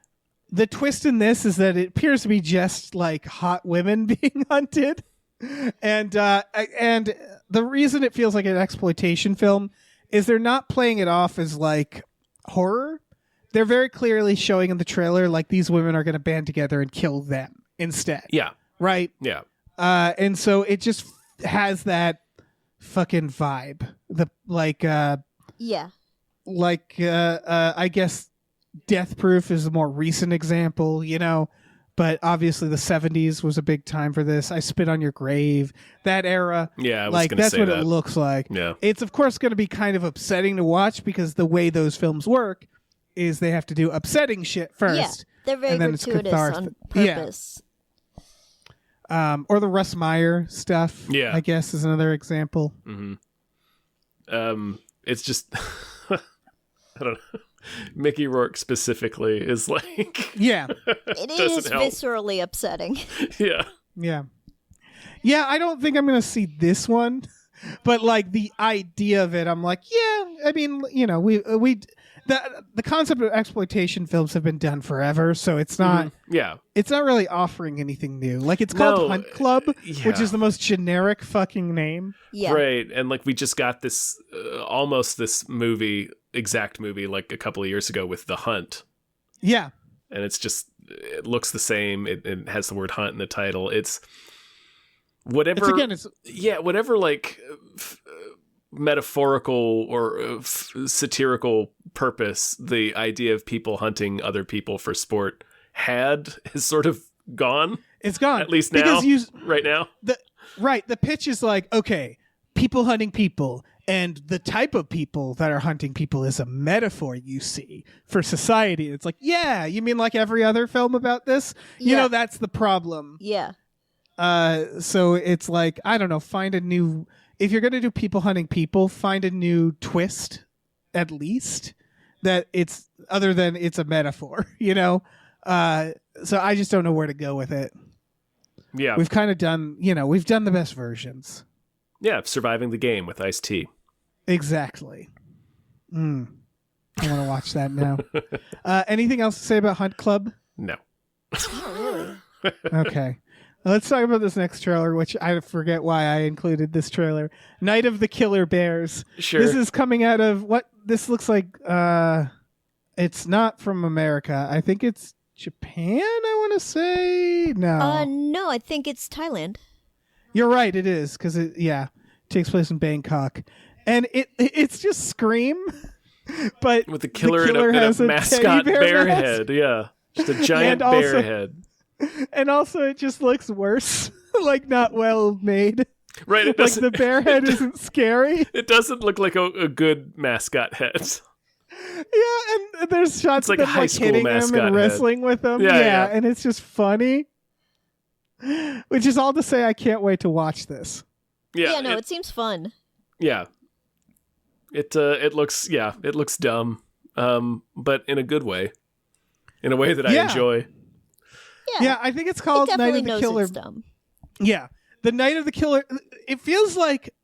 The twist in this is that it appears to be just like hot women being hunted, and the reason it feels like an exploitation film is they're not playing it off as like horror. They're very clearly showing in the trailer like these women are going to band together and kill them instead. Yeah. Right. Yeah. And so it just has that fucking vibe. The Yeah. I guess Death Proof is a more recent example, but obviously the 70s was a big time for this. I Spit on Your Grave, that era. Yeah, I was Like gonna that's say what that. it looks like. Yeah. It's of course going to be kind of upsetting to watch because the way those films work is they have to do upsetting shit first. Yeah. They're very and then it's gratuitous cathartic. on Yeah. purpose. Or the Russ Meyer stuff. Yeah. I guess is another example. It's just I don't know. Mickey Rourke specifically is like Yeah. It Doesn't is help. viscerally upsetting. yeah. Yeah. Yeah, I don't think I'm going to see this one, but like the idea of it, I'm like, yeah, I mean, we the concept of exploitation films have been done forever, so it's not Yeah. it's not really offering anything new. Like it's called Hunt Club, which is the most generic fucking name. Yeah. Right. And like we just got this almost this exact movie like a couple of years ago with The Hunt. Yeah. And it looks the same. It has the word hunt in the title. It's whatever. Whatever like metaphorical or satirical purpose the idea of people hunting other people for sport is sort of gone. It's gone. At least now. Right now. The pitch is like, okay, people hunting people. And the type of people that are hunting people is a metaphor you see for society. It's like, yeah, you mean like every other film about this? Yeah. You know, that's the problem. Yeah. So it's like, I don't know, if you're going to do people hunting people, find a new twist, at least, that it's other than it's a metaphor, you know? So I just don't know where to go with it. Yeah. We've kind of done, we've done the best versions. Yeah, surviving the game with Ice-T. Exactly. I want to watch that now. Anything else to say about Hunt Club? No. Okay. Let's talk about this next trailer, which I forget why I included this trailer. Night of the Killer Bears. Sure. This is coming out of what this looks like. It's not from America. I think it's Japan, I want to say. No. No, I think it's Thailand. You're right, it is, because it takes place in Bangkok. And it's just Scream, but with the killer in a mascot bear head. Yeah. Just a giant bear head. And also it just looks worse. Like not well made. Right. It like the bear head isn't scary. It doesn't look like a good mascot head. Yeah, and there's shots like of them a high school hitting him mascot and wrestling head. with them. Yeah, and it's just funny. Which is all to say I can't wait to watch this. Yeah, it seems fun. Yeah. It looks dumb. But in a good way. In a way that I enjoy. Yeah, I think it's called Night of the Killer. It's dumb. Yeah. The Night of the Killer. It feels like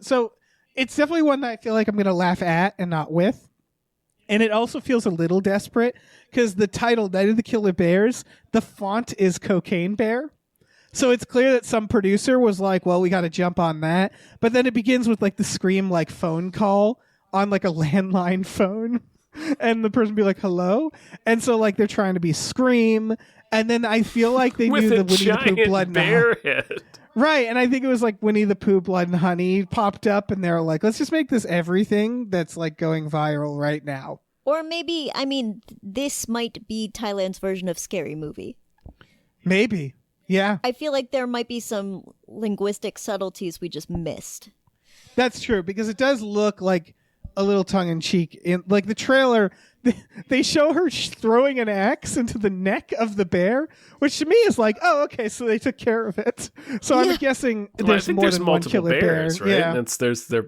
so it's definitely one that I feel like I'm going to laugh at and not with. And it also feels a little desperate because the title, Night of the Killer Bears, the font is Cocaine Bear. So it's clear that some producer was like, well, we got to jump on that. But then it begins with like the Scream like phone call on like a landline phone. And the person be like, hello? And so like they're trying to be Scream. And then I feel like they knew the Winnie the Pooh Blood and Honey. Right. And I think it was like Winnie the Pooh Blood and Honey popped up and they're like, let's just make this everything that's like going viral right now. Or maybe, this might be Thailand's version of Scary Movie. Maybe. Yeah. I feel like there might be some linguistic subtleties we just missed. That's true, because it does look like a little tongue-in-cheek. In like the trailer, they show her throwing an axe into the neck of the bear, which to me is like, oh, okay, so they took care of it. So I'm guessing there's more than one killer bears, bear. Right? Yeah. And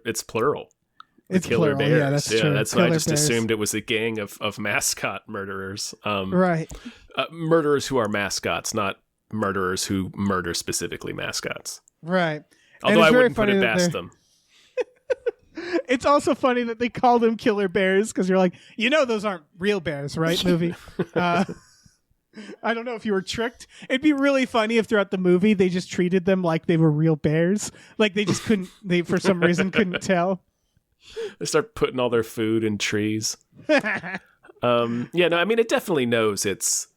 it's plural. It's killer plural. bears. Yeah, that's true. That's killer why I just bears. assumed it was a gang of mascot murderers. Right. Murderers who are mascots, not murderers who murder specifically mascots. Right. Although I wouldn't put it past them. It's also funny that they called them killer bears because you're like, those aren't real bears, right? Movie. I don't know if you were tricked. It'd be really funny if throughout the movie they just treated them like they were real bears. Like they just for some reason couldn't tell. They start putting all their food in trees. It definitely knows it's.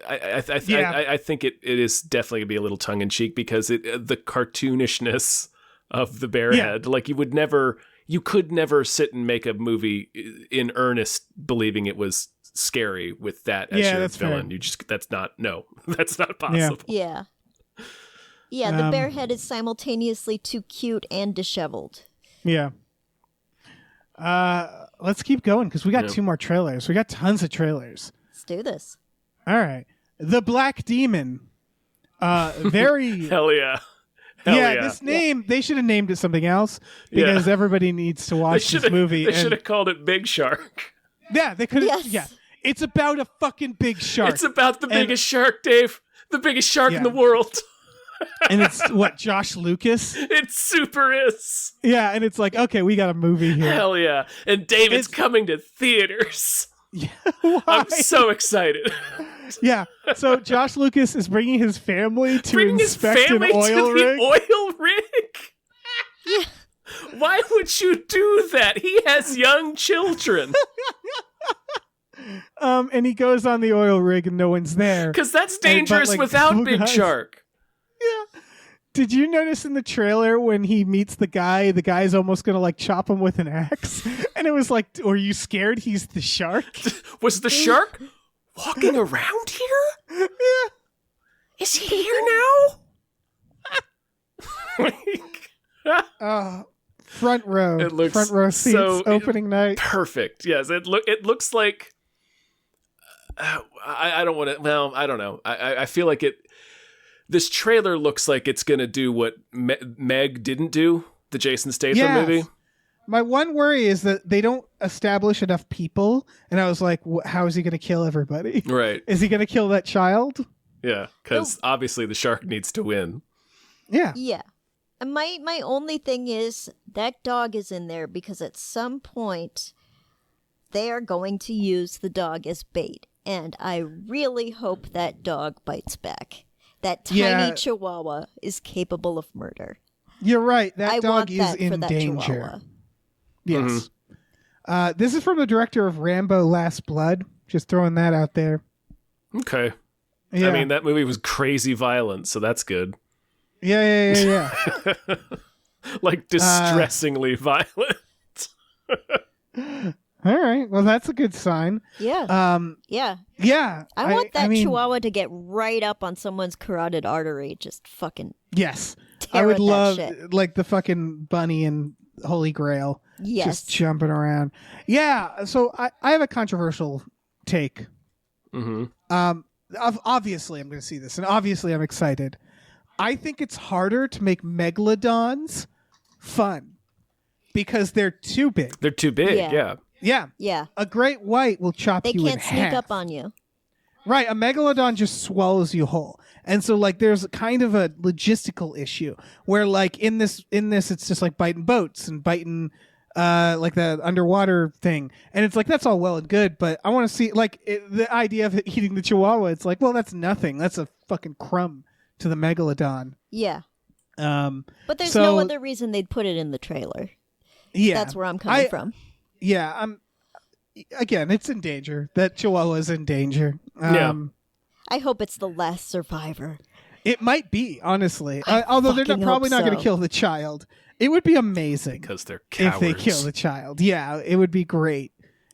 I think it is definitely gonna be a little tongue in cheek because the cartoonishness of the bear head, like you could never sit and make a movie in earnest believing it was scary with that as your villain. Fair. That's not possible. Yeah. Yeah, the bear head is simultaneously too cute and disheveled. Yeah. Let's keep going because we got 2 more trailers. We got tons of trailers. Let's do this. All right. The Black Demon. Very Hell yeah. This name, they should have named it something else because everybody needs to watch this movie. They should have called it Big Shark. Yeah, they could have. Yes. Yeah. It's about a fucking big shark. It's about the biggest shark, Dave. The biggest shark in the world. And it's what, Josh Lucas? It super is. Yeah, and it's like, okay, we got a movie here. Hell yeah. And David's coming to theaters. Yeah, why? I'm so excited. Yeah, so Josh Lucas is bringing his family to inspect an oil rig. The oil rig? Why would you do that? He has young children. And he goes on the oil rig and no one's there. Because that's dangerous without Big Shark. Yeah. Did you notice in the trailer when he meets the guy's almost going to like chop him with an axe? And it was like, were you scared he's the shark? Was the shark walking around here? Yeah. Is he here now? Front row. It looks front row seats, so opening night. Perfect. Yes, it looks like I don't want to. Well, I don't know. I feel like it. This trailer looks like it's going to do what Meg didn't do, the Jason Statham movie. My one worry is that they don't establish enough people, and I was like, how is he going to kill everybody? Right. Is he going to kill that child? Yeah, because obviously the shark needs to win. Yeah. Yeah. And my only thing is that dog is in there because at some point they are going to use the dog as bait. And I really hope that dog bites back. That tiny chihuahua is capable of murder. You're right. That I dog want is that in for that danger. chihuahua. Yes. This is from the director of Rambo Last Blood. Just throwing that out there. Okay. Yeah. I mean, that movie was crazy violent, so that's good. Yeah. Like, distressingly violent. All right. Well, that's a good sign. Yeah. Yeah. I want that chihuahua to get right up on someone's carotid artery. Just fucking Yes. tear I would at that love shit. like the fucking bunny and Holy Grail. Yes. Just jumping around. Yeah. So I have a controversial take. Obviously, I'm going to see this, and obviously, I'm excited. I think it's harder to make megalodons fun because they're too big. They're too big, yeah. Yeah. A great white will chop They you in can't sneak half. up on you. Right, a megalodon just swallows you whole. And so like there's kind of a logistical issue where like in this it's just like biting boats and biting like the underwater thing. And it's like that's all well and good, but I want to see like the idea of eating the chihuahua, it's like, well, that's nothing. That's a fucking crumb to the megalodon. Yeah. But there's so- no other reason they'd put it in the trailer. Yeah. That's where I'm coming from. Yeah, again, it's in danger. That chihuahua's in danger. Yeah. I hope it's the last survivor. It might be, honestly. Although they're fucking probably hope not going so. to kill the child. It would be amazing Because they're if cowards. they kill the child. Yeah, it would be great.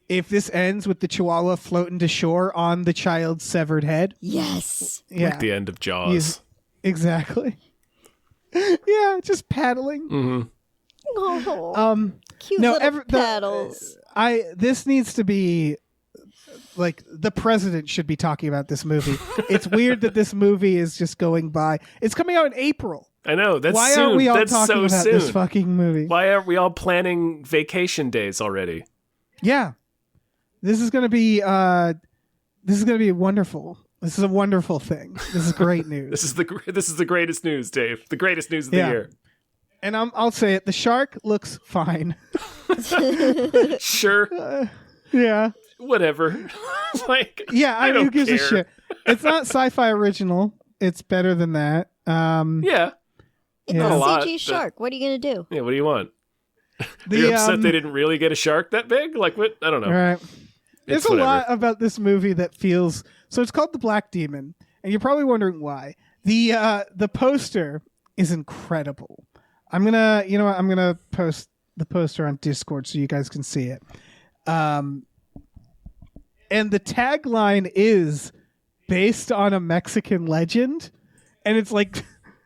If this ends with the chihuahua floating to shore on the child's severed head. Yes. Yeah, Like the end of Jaws. exactly. Yeah, just paddling. Mm-hmm. Oh, cute No, little paddles. This needs to be like the president should be talking about this movie. It's weird that this movie is just going by. It's coming out in April. I know, that's Why soon. aren't we all That's talking so about soon. this fucking movie? Why aren't we all planning vacation days already? Yeah, this is gonna be wonderful. This is a wonderful thing. This is great news. This is the greatest news, Dave. The greatest news of the year. And I'll say it. The shark looks fine. Sure. Yeah. Whatever. Like, Yeah. I Who don't gives a care. shit? It's not sci-fi original. It's better than that. Yeah. It's Yeah. a A lot, CG but- shark. What are you going to do? Yeah, what do you want? You're upset they didn't really get a shark that big? Like, what? I don't know. All right. There's a whatever. lot about this movie that feels so. It's called The Black Demon, and you're probably wondering why. The poster is incredible. I'm gonna post the poster on Discord so you guys can see it. And the tagline is based on a Mexican legend, and it's like,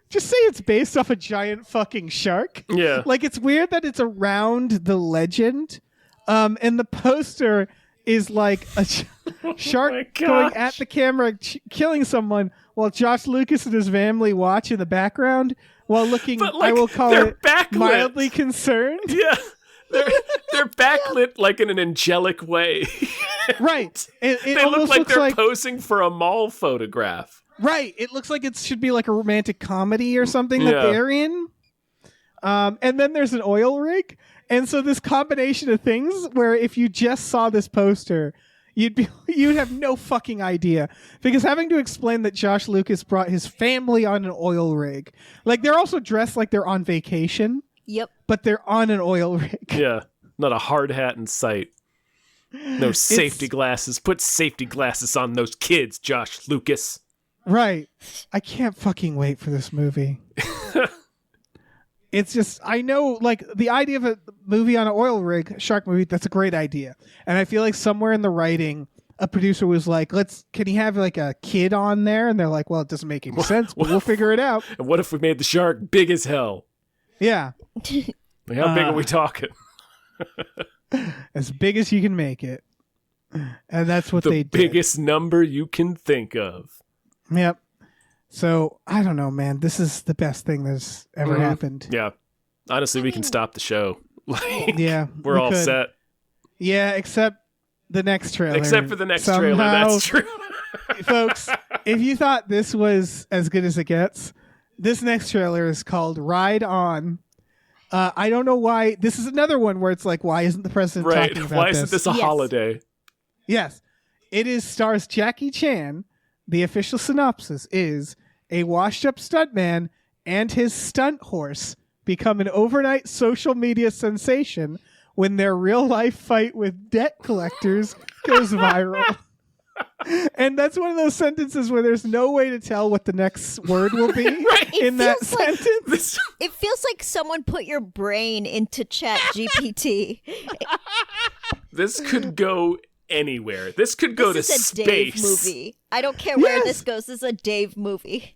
just say it's based off a giant fucking shark. Yeah. Like it's weird that it's around the legend, and the poster is like a shark my going gosh. at the camera, killing someone, while Josh Lucas and his family watch in the background while looking. But, like, I will call they're it backlit. mildly concerned. Yeah. They're backlit like in an angelic way. Right. It They almost look like looks they're like posing for a mall photograph. Right. It looks like it should be like a romantic comedy or something that they're in. And then there's an oil rig. And so this combination of things where if you just saw this poster, you'd have no fucking idea. Because having to explain that Josh Lucas brought his family on an oil rig. Like they're also dressed like they're on vacation. Yep. But they're on an oil rig. Yeah. Not a hard hat in sight. No safety glasses. Put safety glasses on those kids, Josh Lucas. Right. I can't fucking wait for this movie. It's just, I know, like, the idea of a movie on an oil rig, shark movie, that's a great idea. And I feel like somewhere in the writing, a producer was like, can he have, like, a kid on there? And they're like, well, it doesn't make any sense, but we'll figure it out. And what if we made the shark big as hell? Yeah. Like, how big are we talking? As big as you can make it. And that's what they did. The biggest number you can think of. Yep. So, I don't know, man. This is the best thing that's ever happened. Yeah. Honestly, we can stop the show. Like, yeah. We're all could. set. Yeah, except the next trailer. Except for the next trailer, that's true. Folks, if you thought this was as good as it gets, this next trailer is called Ride On. I don't know why. This is another one where it's like, why isn't the president talking about this? Why isn't this a holiday? Yes. It stars Jackie Chan. The official synopsis is a washed-up stuntman and his stunt horse become an overnight social media sensation when their real-life fight with debt collectors goes viral. And that's one of those sentences where there's no way to tell what the next word will be in that sentence. It feels like someone put your brain into Chat GPT. This could go anywhere. This could go to space. This is a Dave movie. I don't care where this goes. This is a Dave movie.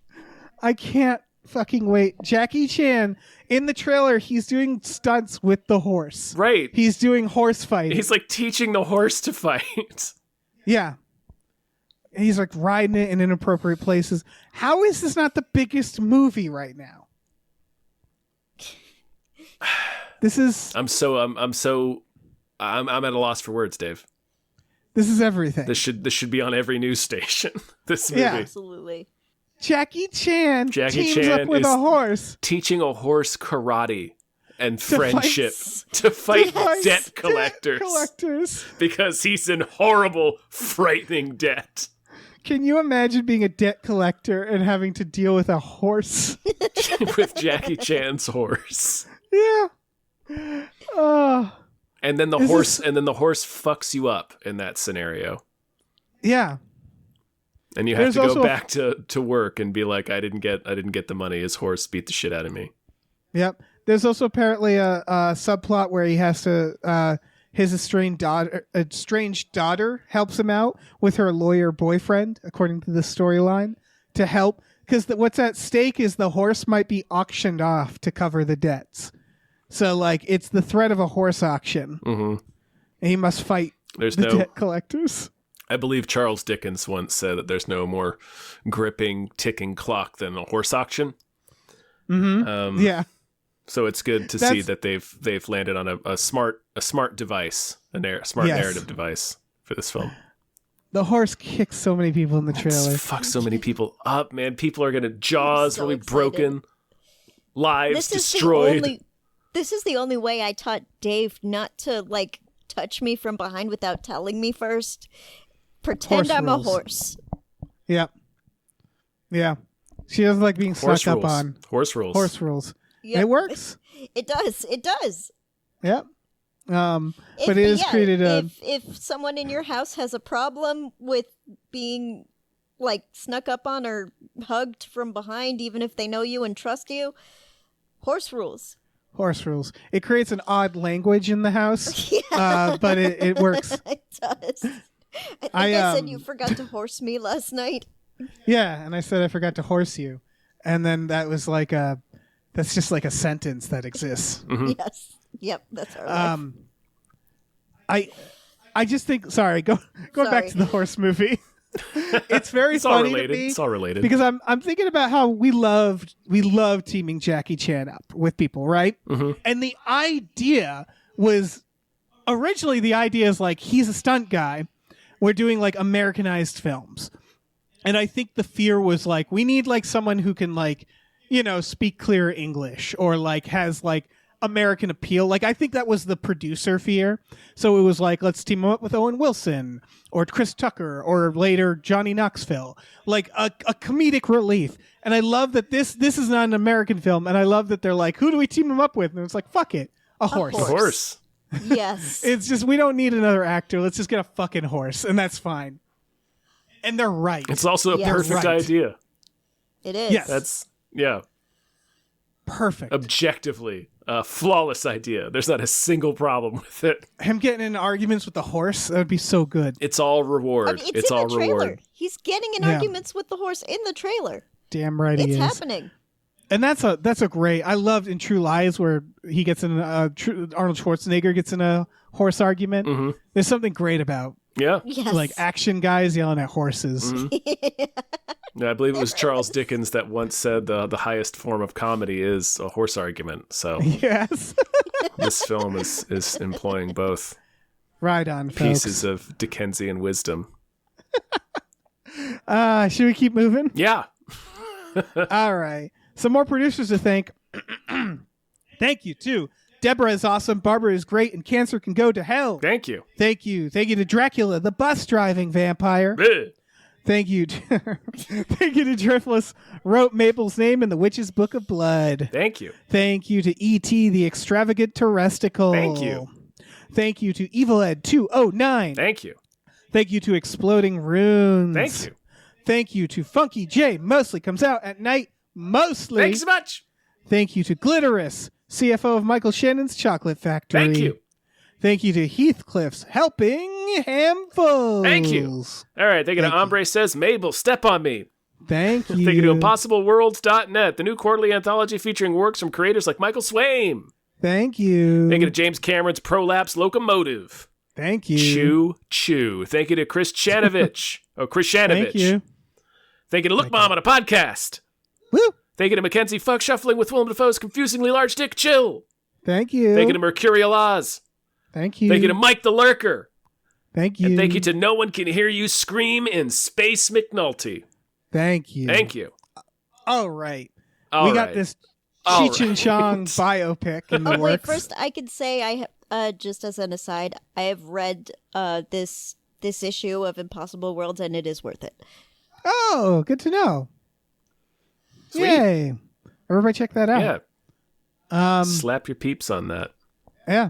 I can't fucking wait. Jackie Chan, in the trailer, he's doing stunts with the horse. Right. He's doing horse fighting. He's like teaching the horse to fight. Yeah. He's like riding it in inappropriate places. How is this not the biggest movie right now? This is... I'm at a loss for words, Dave. This is everything. This should be on every news station. This movie. Yeah, absolutely. Jackie Chan teams up with a horse. Teaching a horse karate and friendship to fight debt collectors. Because he's in horrible, frightening debt. Can you imagine being a debt collector and having to deal with a horse? With Jackie Chan's horse. Yeah. And then the horse fucks you up in that scenario. Yeah. And you have to go back to work and be like, I didn't get the money. His horse beat the shit out of me. Yep. There's also apparently a subplot where he has to his estranged daughter helps him out with her lawyer boyfriend, according to the storyline, to help because what's at stake is the horse might be auctioned off to cover the debts. So, like, it's the threat of a horse auction. Mm-hmm. And he must fight debt collectors. I believe Charles Dickens once said that there's no more gripping, ticking clock than a horse auction. Mm-hmm. Yeah. So it's good to see that they've landed on a smart device, narrative device for this film. The horse kicks so many people in the trailer. Fucks so many people up, man. People are gonna jaws will be broken, lives destroyed. This is the only way I taught Dave not to, like, touch me from behind without telling me first. Pretend I'm a horse. Yep. Yeah. She doesn't like being snuck up on. Horse rules. Horse rules. Yep. It works. It does. It does. Yep. But it has created a... If someone in your house has a problem with being, like, snuck up on or hugged from behind, even if they know you and trust you, horse rules. Horse rules. It creates an odd language in the house, but it works. It does. I said you forgot to horse me last night. Yeah, and I said I forgot to horse you. And then that was like that's just like a sentence that exists. Mm-hmm. Yes. Yep, that's our life. I just think, going back to the horse movie. It's very funny to me. It's all related. Because I'm thinking about how we love teaming Jackie Chan up with people, right? Mm-hmm. And the idea was originally is like he's a stunt guy. We're doing like Americanized films. And I think the fear was like, we need like someone who can like, speak clear English or like has like American appeal. Like I think that was the producer fear. So it was like, let's team him up with Owen Wilson or Chris Tucker or later Johnny Knoxville, like a comedic relief. And I love that this is not an American film. And I love that they're like, who do we team him up with? And it's like, fuck it. A horse. A horse. Yes. It's just, we don't need another actor. Let's just get a fucking horse. And that's fine. And they're right. It's also a Yes. perfect Right. idea. It is. Yes. That's, yeah, Perfect. objectively a flawless idea. There's not a single problem with it. Him getting in arguments with the horse, that would be so good. It's all reward. I mean, it's in all the trailer. reward. He's getting in Yeah. arguments with the horse in the trailer. Damn right he It's is. happening. And that's a great. I loved in True Lies where he gets in Arnold Schwarzenegger gets in a horse argument. Mm-hmm. There's something great about Yeah. Yes. like action guys yelling at horses. Yeah, I believe it was Charles Dickens that once said the highest form of comedy is a horse argument. So Yes, this film is employing both right on, folks. pieces of Dickensian wisdom. Should we keep moving? Yeah. All right. Some more producers to thank. Thank you to Deborah is awesome. Barbara is great, and cancer can go to hell. Thank you. Thank you. Thank you to Dracula, the bus driving vampire. Bleh. Thank you. Thank you to Driftless, wrote Mabel's name in the Witch's Book of Blood. Thank you. Thank you to E.T., the extravagant terresticle. Thank you. Thank you to Evil Ed 209. Thank you. Thank you to Exploding Runes. Thank you. Thank you to Funky J. Mostly comes out at night. Mostly. Thanks so much. Thank you to Glitterous, CFO of Michael Shannon's Chocolate Factory. Thank you. Thank you to Heathcliff's Helping Handfuls. Thank you. All right. Thank you to Ombre Says Mabel, Step on Me. Thank you. Thank you to ImpossibleWorlds.net, the new quarterly anthology featuring works from creators like Michael Swaim. Thank you. Thank you to James Cameron's Prolapse Locomotive. Thank you. Chew, chew. Thank you to Chris Chanovich. Chris Shanovich. Thank you. Thank you to Look Mom on a podcast. Woo. Thank you to Mackenzie Fuck Shuffling with Willem Dafoe's confusingly large dick chill. Thank you. Thank you to Mercurial Oz. Thank you. Thank you to Mike the Lurker. Thank you. And thank you to No One Can Hear You Scream in Space McNulty. Thank you. Thank you. All right. All we got right. this All Cheech and right. Chong biopic in the Oh, wait, works. first I could say I have, just as an aside, I have read this issue of Impossible Worlds and it is worth it. Oh, good to know. Sweet. Yay. Everybody check that out. Yeah. Slap your peeps on that. Yeah.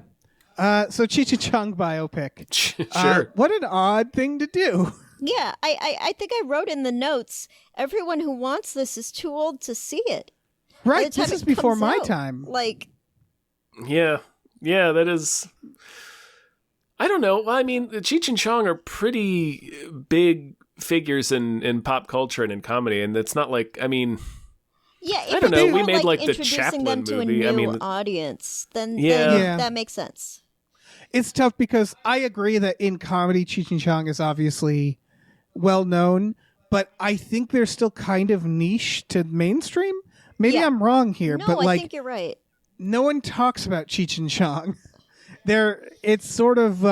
So Cheech and Chong biopic. Sure. What an odd thing to do. Yeah, I think I wrote in the notes, everyone who wants this is too old to see it. By Right. the time This is it before comes my out, time. Like, Yeah. Yeah, that is... I don't know. I mean, Cheech and Chong are pretty big figures in pop culture and in comedy, and it's not like, I mean... yeah, I if don't know, it's we more made, like, the introducing Chaplin them to movie. a I new mean- audience, then Yeah. that makes sense. It's tough because I agree that in comedy, Cheech and Chong is obviously well known, but I think they're still kind of niche to mainstream. Maybe Yeah. I'm wrong here, No, but I like think you're right. no one talks about Cheech and Chong. It's sort of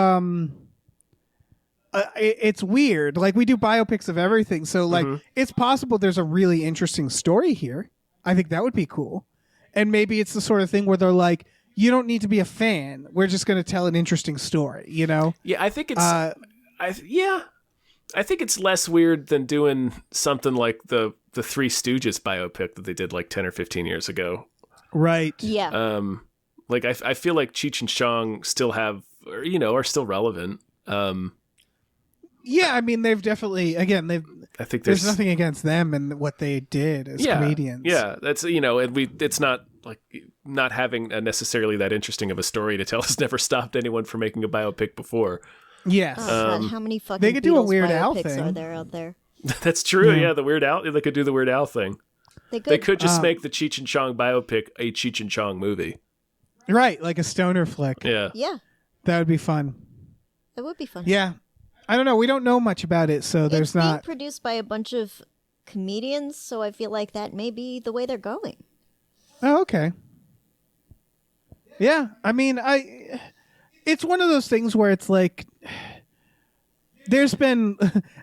it's weird. Like we do biopics of everything, so like it's possible there's a really interesting story here. I think that would be cool, and maybe it's the sort of thing where they're like, you don't need to be a fan. We're just going to tell an interesting story. You know? Yeah, I think it's... I think it's less weird than doing something like the Three Stooges biopic that they did like 10 or 15 years ago. Right. Yeah. Like I feel like Cheech and Chong still have, or, are still relevant. Yeah, I mean they've definitely I think there's nothing against them and what they did as comedians. Yeah, that's and it's not like not having necessarily that interesting of a story to tell has never stopped anyone from making a biopic before. Yes. Oh, God, how many fucking they could do a Beatles Weird Al biopics thing. are there out there? That's true. Yeah, the Weird Al. They could do the Weird Al thing. They could just Um, make the Cheech and Chong biopic a Cheech and Chong movie. Right, like a stoner flick. Yeah. Yeah, That would be fun. that would be fun. Yeah. I don't know. We don't know much about it, so there's it's being not. produced by a bunch of comedians, so I feel like that may be the way they're going. Oh, okay. Yeah, I mean, it's one of those things where it's like there's been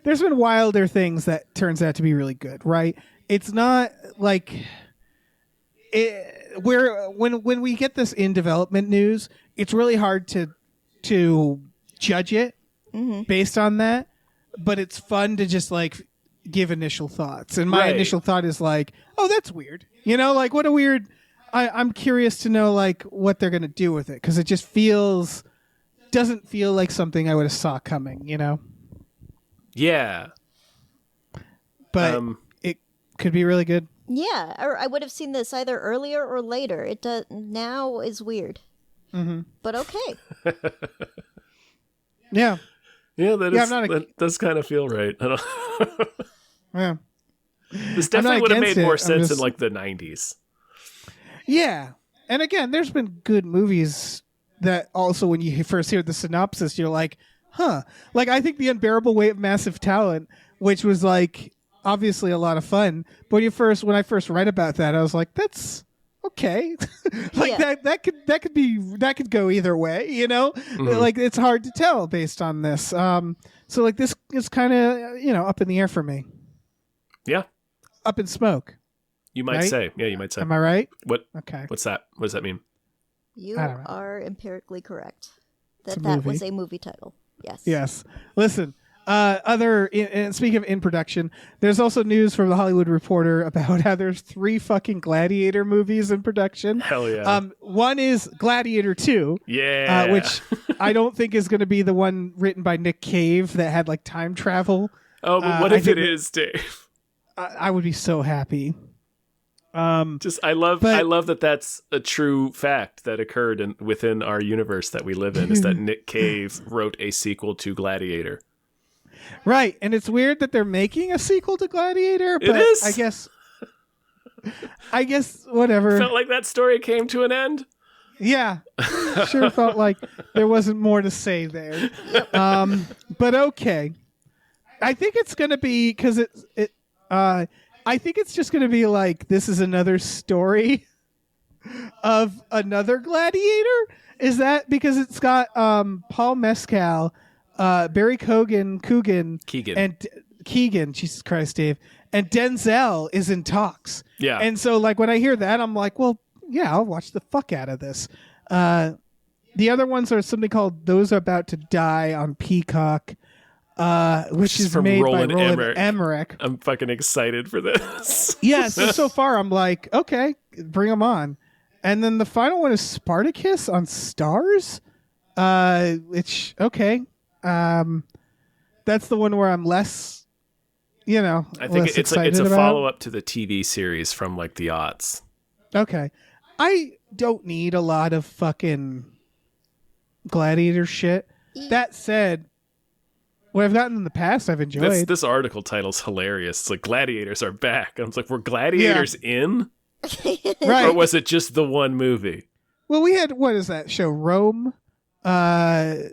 wilder things that turns out to be really good, right? It's not like when we get this in development news, it's really hard to judge it based on that, but it's fun to just like give initial thoughts. And my initial thought is like, oh, that's weird. Like what a weird. I'm curious to know like what they're gonna do with it, because it just doesn't feel like something I would have saw coming. Yeah. But it could be really good. Yeah, or I would have seen this either earlier or later. It does now is weird, but okay. Yeah. Yeah, that does kind of feel right. I don't Yeah. This definitely would have made more sense in like the 90s. Yeah. And again, there's been good movies that also when you first hear the synopsis, you're like, huh. Like I think The Unbearable Weight of Massive Talent, which was like obviously a lot of fun, but when I first read about that, I was like, that's okay. Like that could go either way, Like it's hard to tell based on this. So like this is kind of, up in the air for me. Yeah. Up in smoke. You might say. Yeah, you might say. Am I right? What? Okay. What's that? What does that mean? You are empirically correct. That movie. Was a movie title. Yes. Yes. Listen, speaking of in production, there's also news from the Hollywood Reporter about how there's 3 fucking Gladiator movies in production. Hell yeah. One is Gladiator 2. Yeah. Which I don't think is going to be the one written by Nick Cave that had like time travel. Oh, but what if it is, Dave? I would be so happy. I love that that's a true fact that occurred within our universe that we live in, is that Nick Cave wrote a sequel to Gladiator. Right, and it's weird that they're making a sequel to Gladiator, but it is. I guess whatever. Felt like that story came to an end. Yeah, sure felt like there wasn't more to say there. But okay, I think it's gonna be because I think it's just gonna be like this is another story of another Gladiator. Is that because it's got Paul Mescal, Barry Keoghan, and Keegan. Jesus Christ, Dave, and Denzel is in talks. Yeah, and so like when I hear that, I'm like, well. Yeah, I'll watch the fuck out of this. The other ones are something called Those Are About to Die on Peacock, which is from made Roland by Roland Emmerich. I'm fucking excited for this. Yeah, so far I'm like, okay, bring them on. And then the final one is Spartacus on Stars, which, okay. That's the one where I'm less, I think it's a about. follow-up to the TV series from like the aughts. Okay. I don't need a lot of fucking Gladiator shit. That said, what I've gotten in the past, I've enjoyed. This article title's hilarious. It's like, Gladiators are back. And I was like, were Gladiators in? Right. Or was it just the one movie? Well, we had, what is that show? Rome? I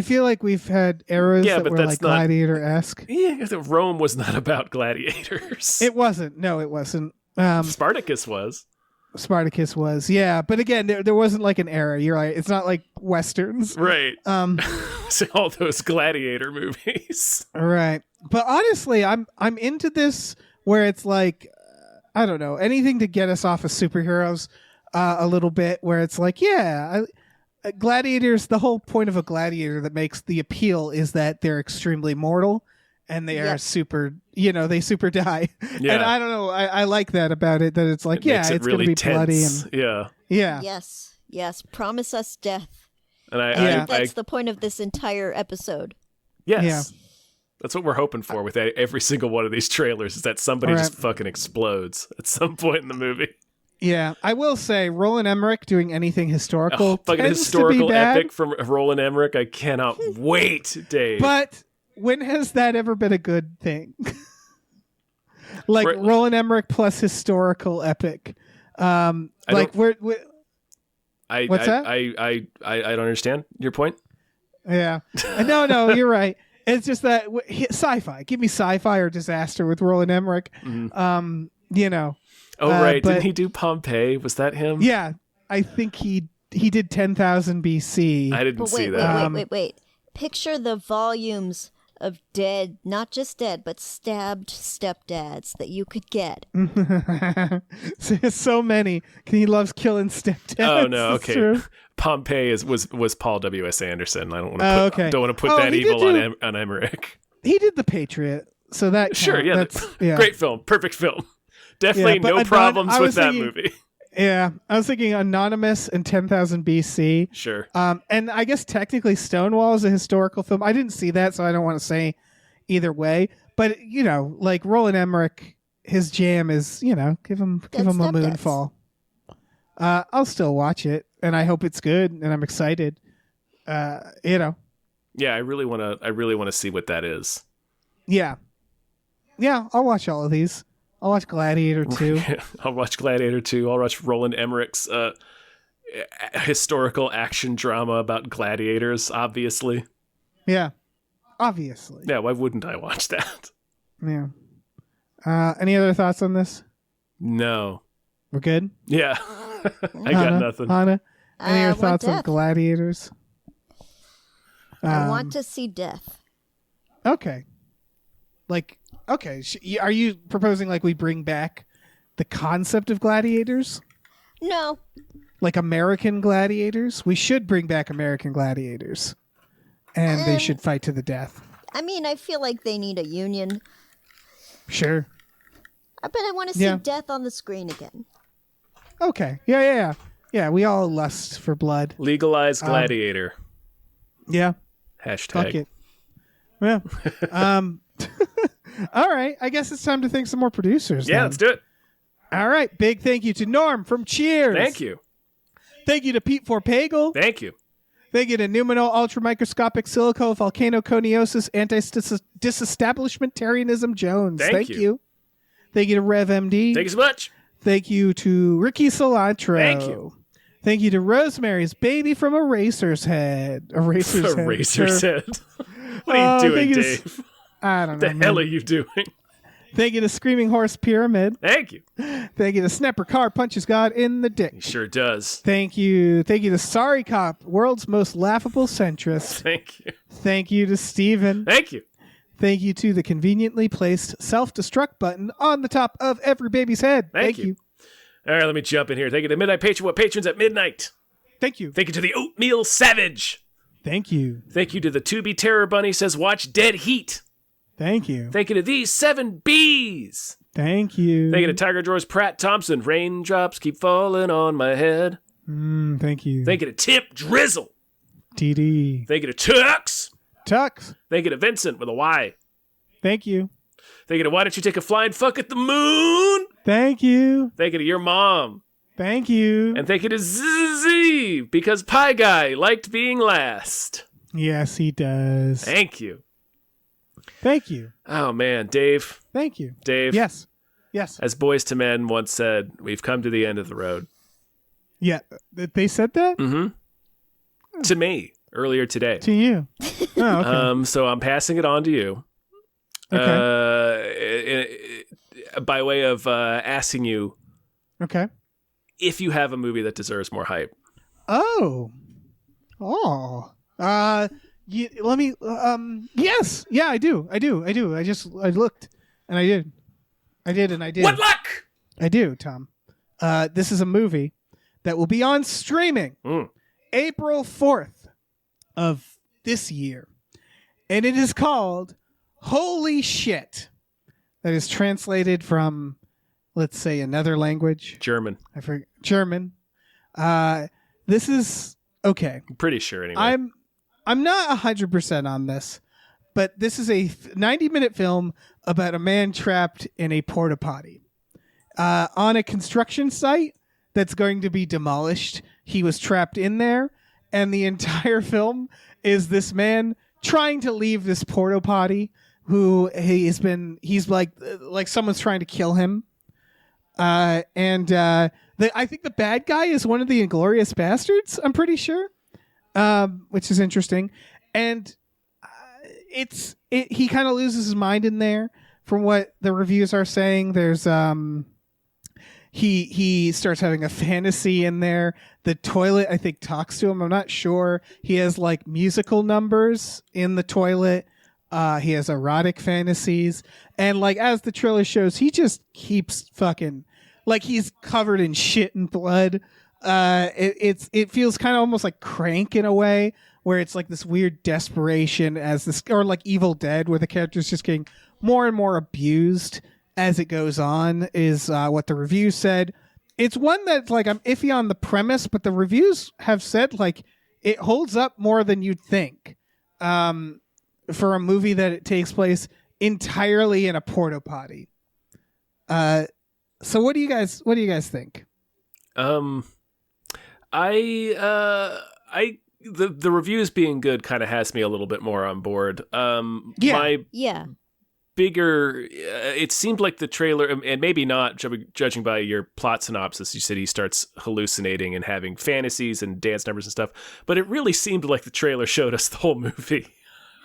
feel like we've had eras that were like Gladiator-esque. Yeah, Rome was not about gladiators. It wasn't. No, it wasn't. Spartacus was. Spartacus was, yeah. But again, there wasn't like an era. You're right. It's not like Westerns. Right. So all those gladiator movies. Right. But honestly, I'm into this where it's like, I don't know, anything to get us off of superheroes a little bit, where it's like, yeah, gladiators, the whole point of a gladiator that makes the appeal is that they're extremely mortal. And they are super, they super die. Yeah. And I don't know, I like that about it, that it's like, it's really going to be bloody. And yeah. Yes. Promise us death. And I think that's the point of this entire episode. Yes. Yeah. That's what we're hoping for with every single one of these trailers, is that somebody just fucking explodes at some point in the movie. Yeah, I will say, Roland Emmerich doing anything historical, fucking historical epic from Roland Emmerich. I cannot wait, Dave. But when has that ever been a good thing? Like Roland Emmerich plus historical epic. What's that? I don't understand your point. Yeah. No, you're right. It's just that sci-fi. Give me sci-fi or disaster with Roland Emmerich. Mm-hmm. Oh, right. Didn't he do Pompeii? Was that him? Yeah. I think he did 10,000 BC. I didn't see that. Wait. Picture the volumes of dead, not just dead, but stabbed stepdads that you could get. So many. He loves killing stepdads. Oh no, That's okay. true. Pompeii was Paul W.S. Anderson. I don't want to okay. don't want to put Oh, that he did evil do- on Emmerich. He did The Patriot, so that Sure, count. yeah, That's yeah. great film, perfect film. Definitely Yeah, but no problems I with was that thinking- movie. Yeah, I was thinking Anonymous and 10,000 BC. Sure. And I guess technically Stonewall is a historical film. I didn't see that, so I don't want to say either way. But like Roland Emmerich, his jam is give him a Stepdads. Moonfall. I'll still watch it, and I hope it's good, and I'm excited. Yeah, I really want to see what that is. Yeah, I'll watch all of these. I'll watch Gladiator 2. I'll watch Gladiator 2. I'll watch Roland Emmerich's historical action drama about gladiators, obviously. Yeah, obviously. Yeah, why wouldn't I watch that? Yeah. Any other thoughts on this? No. We're good? Yeah. I got nothing. Hana, any I other want thoughts on death. Gladiators? I want to see death. Okay. Are you proposing like we bring back the concept of gladiators? No. Like American gladiators? We should bring back American gladiators. And they should fight to the death. I mean, I feel like they need a union. Sure. But I want to see Yeah. death on the screen again. Okay. Yeah. Yeah, we all lust for blood. Legalize gladiator. Yeah. Hashtag. Fuck it. Yeah. All right. I guess it's time to thank some more producers. Yeah, then. let's do it. All right. Big thank you to Norm from Cheers. Thank you. Thank you to Pete Forpagel. Thank you. Thank you to Numino Ultramicroscopic Silico Volcanoconiosis Anti-Disestablishmentarianism Jones. Thank you. Thank you to Rev MD. Thank you so much. Thank you to Ricky Cilantro. Thank you. Thank you to Rosemary's Baby from Eraser's Head. Eraser's Head. Eraser's Sure. Head. What are you doing, thank you to- Dave? I don't know. What the hell man. are you doing? Thank you to Screaming Horse Pyramid. Thank you. Thank you to Snapper Car Punches God in the Dick. He sure does. Thank you. Thank you to Sorry Cop, world's most laughable centrist. Thank you. Thank you to Steven. Thank you. Thank you to the conveniently placed self-destruct button on the top of every baby's head. Thank you. All right, let me jump in here. Thank you to Midnight Patron, what patrons at midnight. Thank you. Thank you to the Oatmeal Savage. Thank you. Thank you to the Tubi Terror Bunny says watch Dead Heat. Thank you. Thank you to these 7 Bs. Thank you. Thank you to Tiger Drawers Pratt Thompson. Raindrops keep falling on my head. Thank you. Thank you to Tip Drizzle. TD. Thank you to Tux. Tux. Thank you to Vincent with a Y. Thank you. Thank you to Why Don't You Take a Flying Fuck at the Moon? Thank you. Thank you to your mom. Thank you. And thank you to ZZ because Pie Guy liked being last. Yes, he does. Thank you. Thank you. Oh man, Dave. Thank you. Dave. Yes. Yes. As Boys to Men once said, we've come to the end of the road. Yeah. They said that To me earlier today. to you. Oh, okay. So I'm passing it on to you. By way of asking you Okay. if you have a movie that deserves more hype. Oh. Let me. Yes. Yeah, I do. I looked, and I did. What luck? I do, Tom. This is a movie that will be on streaming April 4th of this year, and it is called Holy Shit. That is translated from, let's say, another language. German. I forget. German. This is okay. I'm pretty sure anyway. I'm not 100% on this, but this is a 90-minute film about a man trapped in a porta potty on a construction site that's going to be demolished. He was trapped in there, and the entire film is this man trying to leave this porta potty. He's like someone's trying to kill him, I think the bad guy is one of the Inglourious Bastards. I'm pretty sure. Which is interesting, and he kind of loses his mind in there. From what the reviews are saying, there's he starts having a fantasy in there. The toilet, I think, talks to him. I'm not sure. He has like musical numbers in the toilet. He has erotic fantasies, and like as the trailer shows, he just keeps fucking like he's covered in shit and blood. It feels kind of almost like Crank in a way, where it's like this weird desperation as this, or like Evil Dead, where the character's just getting more and more abused as it goes on, is what the reviews said. It's one that like I'm iffy on the premise, but the reviews have said like it holds up more than you'd think for a movie that it takes place entirely in a porta potty. So what do you guys think? The reviews being good kind of has me a little bit more on board. Yeah. Bigger, it seemed like the trailer, and maybe not, judging by your plot synopsis, you said he starts hallucinating and having fantasies and dance numbers and stuff, but it really seemed like the trailer showed us the whole movie.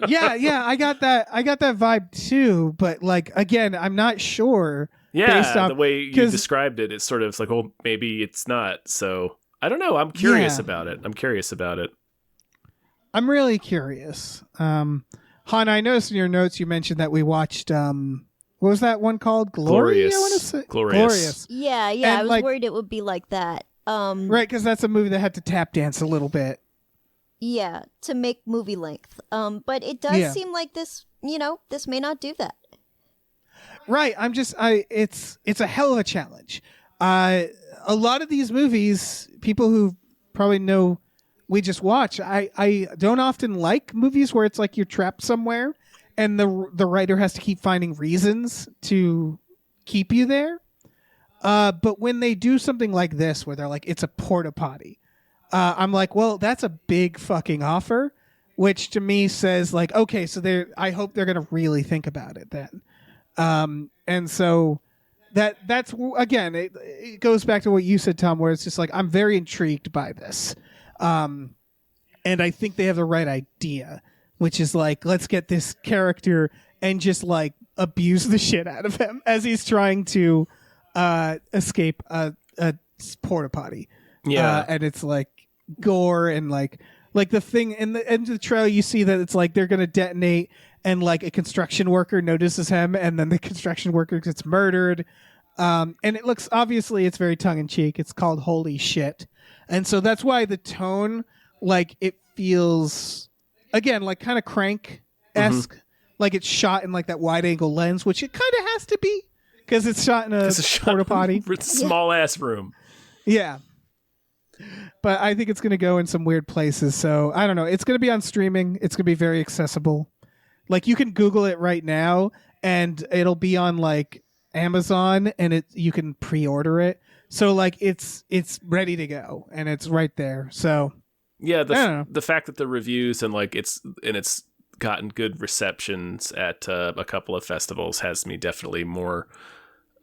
yeah, I got that vibe too, but like again, I'm not sure. Yeah, the way you described it, it's sort of like, well, maybe it's not. So I don't know. I'm curious about it. I'm really curious. Hana, I noticed in your notes you mentioned that we watched what was that one called? Glorious. I want to say Glorious. Yeah. And I was worried it would be like that. Right, because that's a movie that had to tap dance a little bit. Yeah, to make movie length. But it does seem like this may not do that. Right. It's a hell of a challenge. A lot of these movies, people who probably know we just watch, I don't often like movies where it's like you're trapped somewhere and the writer has to keep finding reasons to keep you there. But when they do something like this, where they're like, it's a porta potty, I'm like, well, that's a big fucking offer, which to me says like, okay, so I hope they're going to really think about it then. And so that's again, it goes back to what you said, Tom, where it's just like, I'm very intrigued by this. And I think they have the right idea, which is like, let's get this character and just like abuse the shit out of him as he's trying to escape a porta potty. Yeah. And it's like gore and like the thing in the end of the trailer, you see that it's like they're going to detonate and like a construction worker notices him and then the construction worker gets murdered. And it looks, obviously it's very tongue in cheek. It's called Holy Shit. And so that's why the tone, like it feels again, like kind of Crank-esque, like it's shot in like that wide angle lens, which it kind of has to be because it's shot in a porta potty. Small ass room. Yeah. But I think it's going to go in some weird places. So I don't know. It's going to be on streaming. It's going to be very accessible. Like you can Google it right now and it'll be on like Amazon and you can pre-order it. So like it's ready to go and it's right there. So yeah, the fact that the reviews and like it's gotten good receptions at a couple of festivals has me definitely more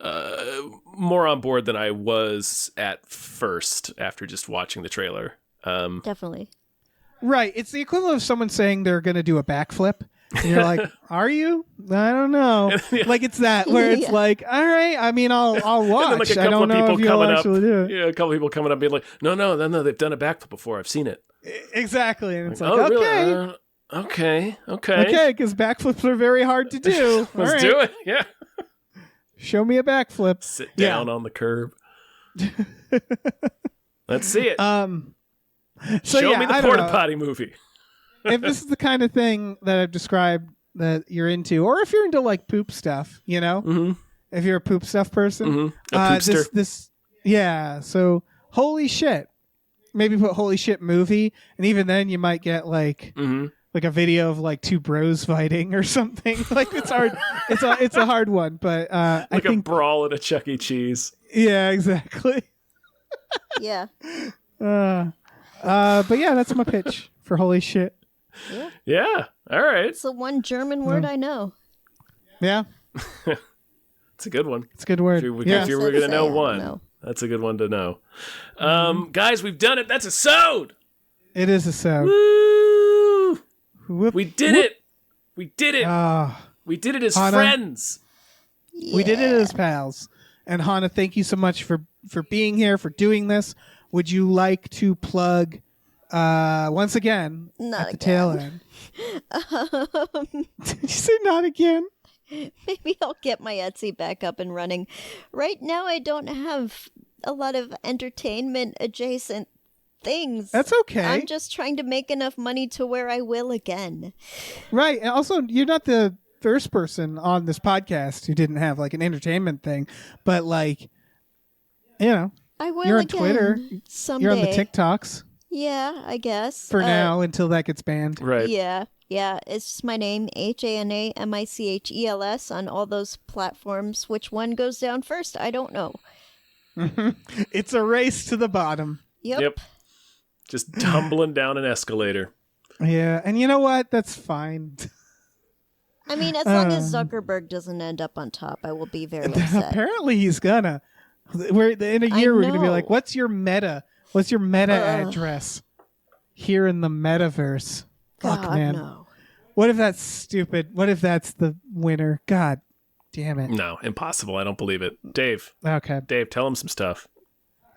on board than I was at first after just watching the trailer. Definitely. Right. It's the equivalent of someone saying they're going to do a backflip. And you're like, are you? I don't know. Yeah. Like it's that where it's like, all right. I mean, I'll watch. And then, like, I don't know if you'll actually do it. Yeah, a couple of people coming up being like, no, they've done a backflip before. I've seen it. Exactly. And it's like, oh, okay. Really? Okay. Okay, because backflips are very hard to do. Let's do it. Yeah. Show me a backflip. Sit down on the curb. Let's see it. Show me the porta potty movie. If this is the kind of thing that I've described that you're into, or if you're into like poop stuff, you know, if you're a poop stuff person, a poopster. Yeah. So Holy Shit. Maybe put Holy Shit movie, and even then you might get like a video of like two bros fighting or something. Like it's hard. It's a hard one, but like I think a brawl at a Chuck E. Cheese. Yeah, exactly. Yeah. But yeah, that's my pitch for Holy Shit. Yeah. All right. It's the one German word I know. Yeah. It's a good one. It's a good word. If you were going to know one, that's a good one to know. Guys, we've done it. That's a sode. It is a sode. Woo! Whoop, we did it. We did it. We did it as Hana, friends. Yeah. We did it as pals. And Hana, thank you so much for being here, for doing this. Would you like to plug once again, Not at the tail again. end. Did you say not again? Maybe I'll get my Etsy back up and running. Right now, I don't have a lot of entertainment adjacent things. That's okay. I'm just trying to make enough money to where I will again. Right. And also, you're not the first person on this podcast who didn't have like an entertainment thing, but like, you know, I will you're on again Twitter. someday. You're on the TikToks Yeah, I guess. for now until that gets banned. Right. Yeah, it's just my name, HANAMICHELS, on all those platforms. Which one goes down first? I don't know. It's a race to the bottom. Yep. Just tumbling down an escalator. Yeah, and you know what? That's fine. I mean, as long as Zuckerberg doesn't end up on top, I will be very upset. Apparently, he's gonna. In a year, we're gonna be know. like, "What's your meta? What's your meta address here in the metaverse?" Fuck, God, man. no. What if that's stupid? What if that's the winner? God damn it. No, impossible. I don't believe it. Dave, Okay. tell him some stuff.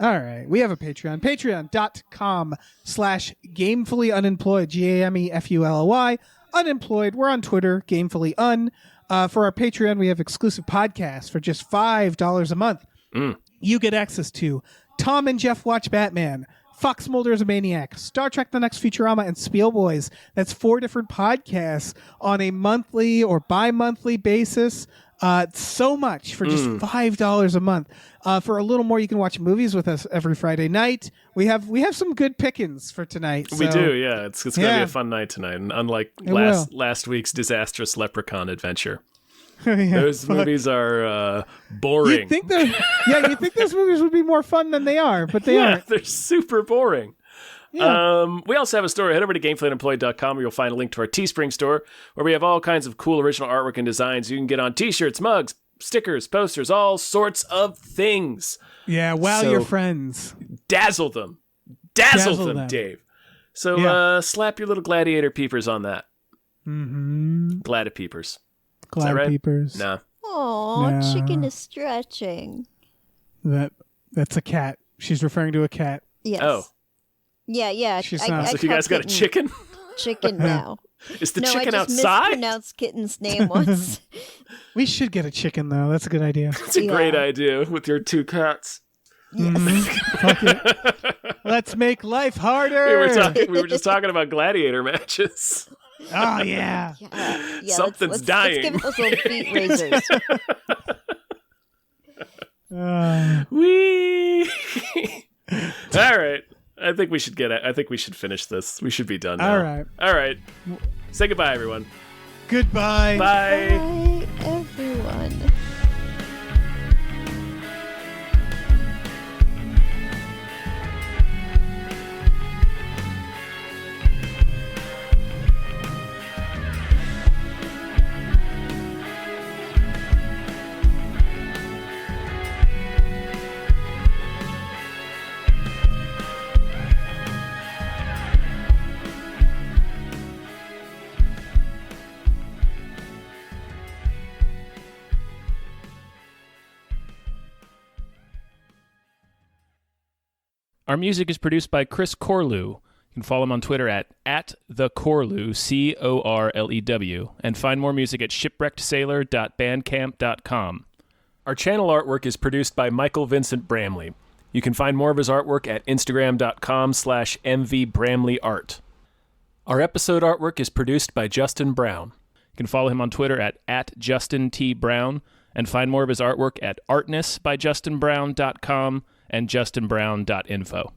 All right. We have a Patreon. Patreon.com/gamefullyunemployed. GAMEFULLY. Unemployed. We're on Twitter. Gamefullyun. For our Patreon, we have exclusive podcasts for just $5 a month. You get access to Tom and Jeff Watch Batman, Fox Mulder is a Maniac, Star Trek The Next Futurama, and Spiel Boys. That's 4 different podcasts on a monthly or bi-monthly basis. So much for just $5 a month. For a little more, you can watch movies with us every Friday night. We have some good pickings for tonight. We so- do, yeah. It's gonna be a fun night tonight, and unlike last week's disastrous Leprechaun adventure, Yeah, those fuck. movies are boring. You'd think you think those movies would be more fun than they are, but they aren't. They're super boring. Yeah. We also have a store. Head over to gamefullyunemployed.com where you'll find a link to our Teespring store where we have all kinds of cool original artwork and designs you can get on t-shirts, mugs, stickers, posters, all sorts of things. Yeah, wow, So- your friends. Dazzle them. Dazzle them, them. Dave. So Yeah. slap your little gladiator peepers on that. Mm-hmm. Gladipeepers. Glad right? peepers. Nah. Aw, No. chicken is stretching. That's a cat. She's referring to a cat. Yes. Oh. Yeah. She's not. So if you guys got a chicken? Chicken now. Is the no, chicken I just outside? mispronounced kitten's name once. We should get a chicken though. That's a good idea. It's a great idea with your 2 cats. Fuck it. Let's make life harder. We were just talking about gladiator matches. Oh yeah. Yeah, Something's let's dying. give it those little feet raisers. Whee! All right. I think we should finish this. We should be done now. All right. Say goodbye, everyone. Goodbye. Bye. Bye, everyone. Our music is produced by Chris Corlew. You can follow him on Twitter at @thecorlew, CORLEW, and find more music at shipwreckedsailor.bandcamp.com. Our channel artwork is produced by Michael Vincent Bramley. You can find more of his artwork at instagram.com/mvbramleyart. Our episode artwork is produced by Justin Brown. You can follow him on Twitter at @JustinTBrown and find more of his artwork at artnessbyjustinbrown.com and justinbrown.info.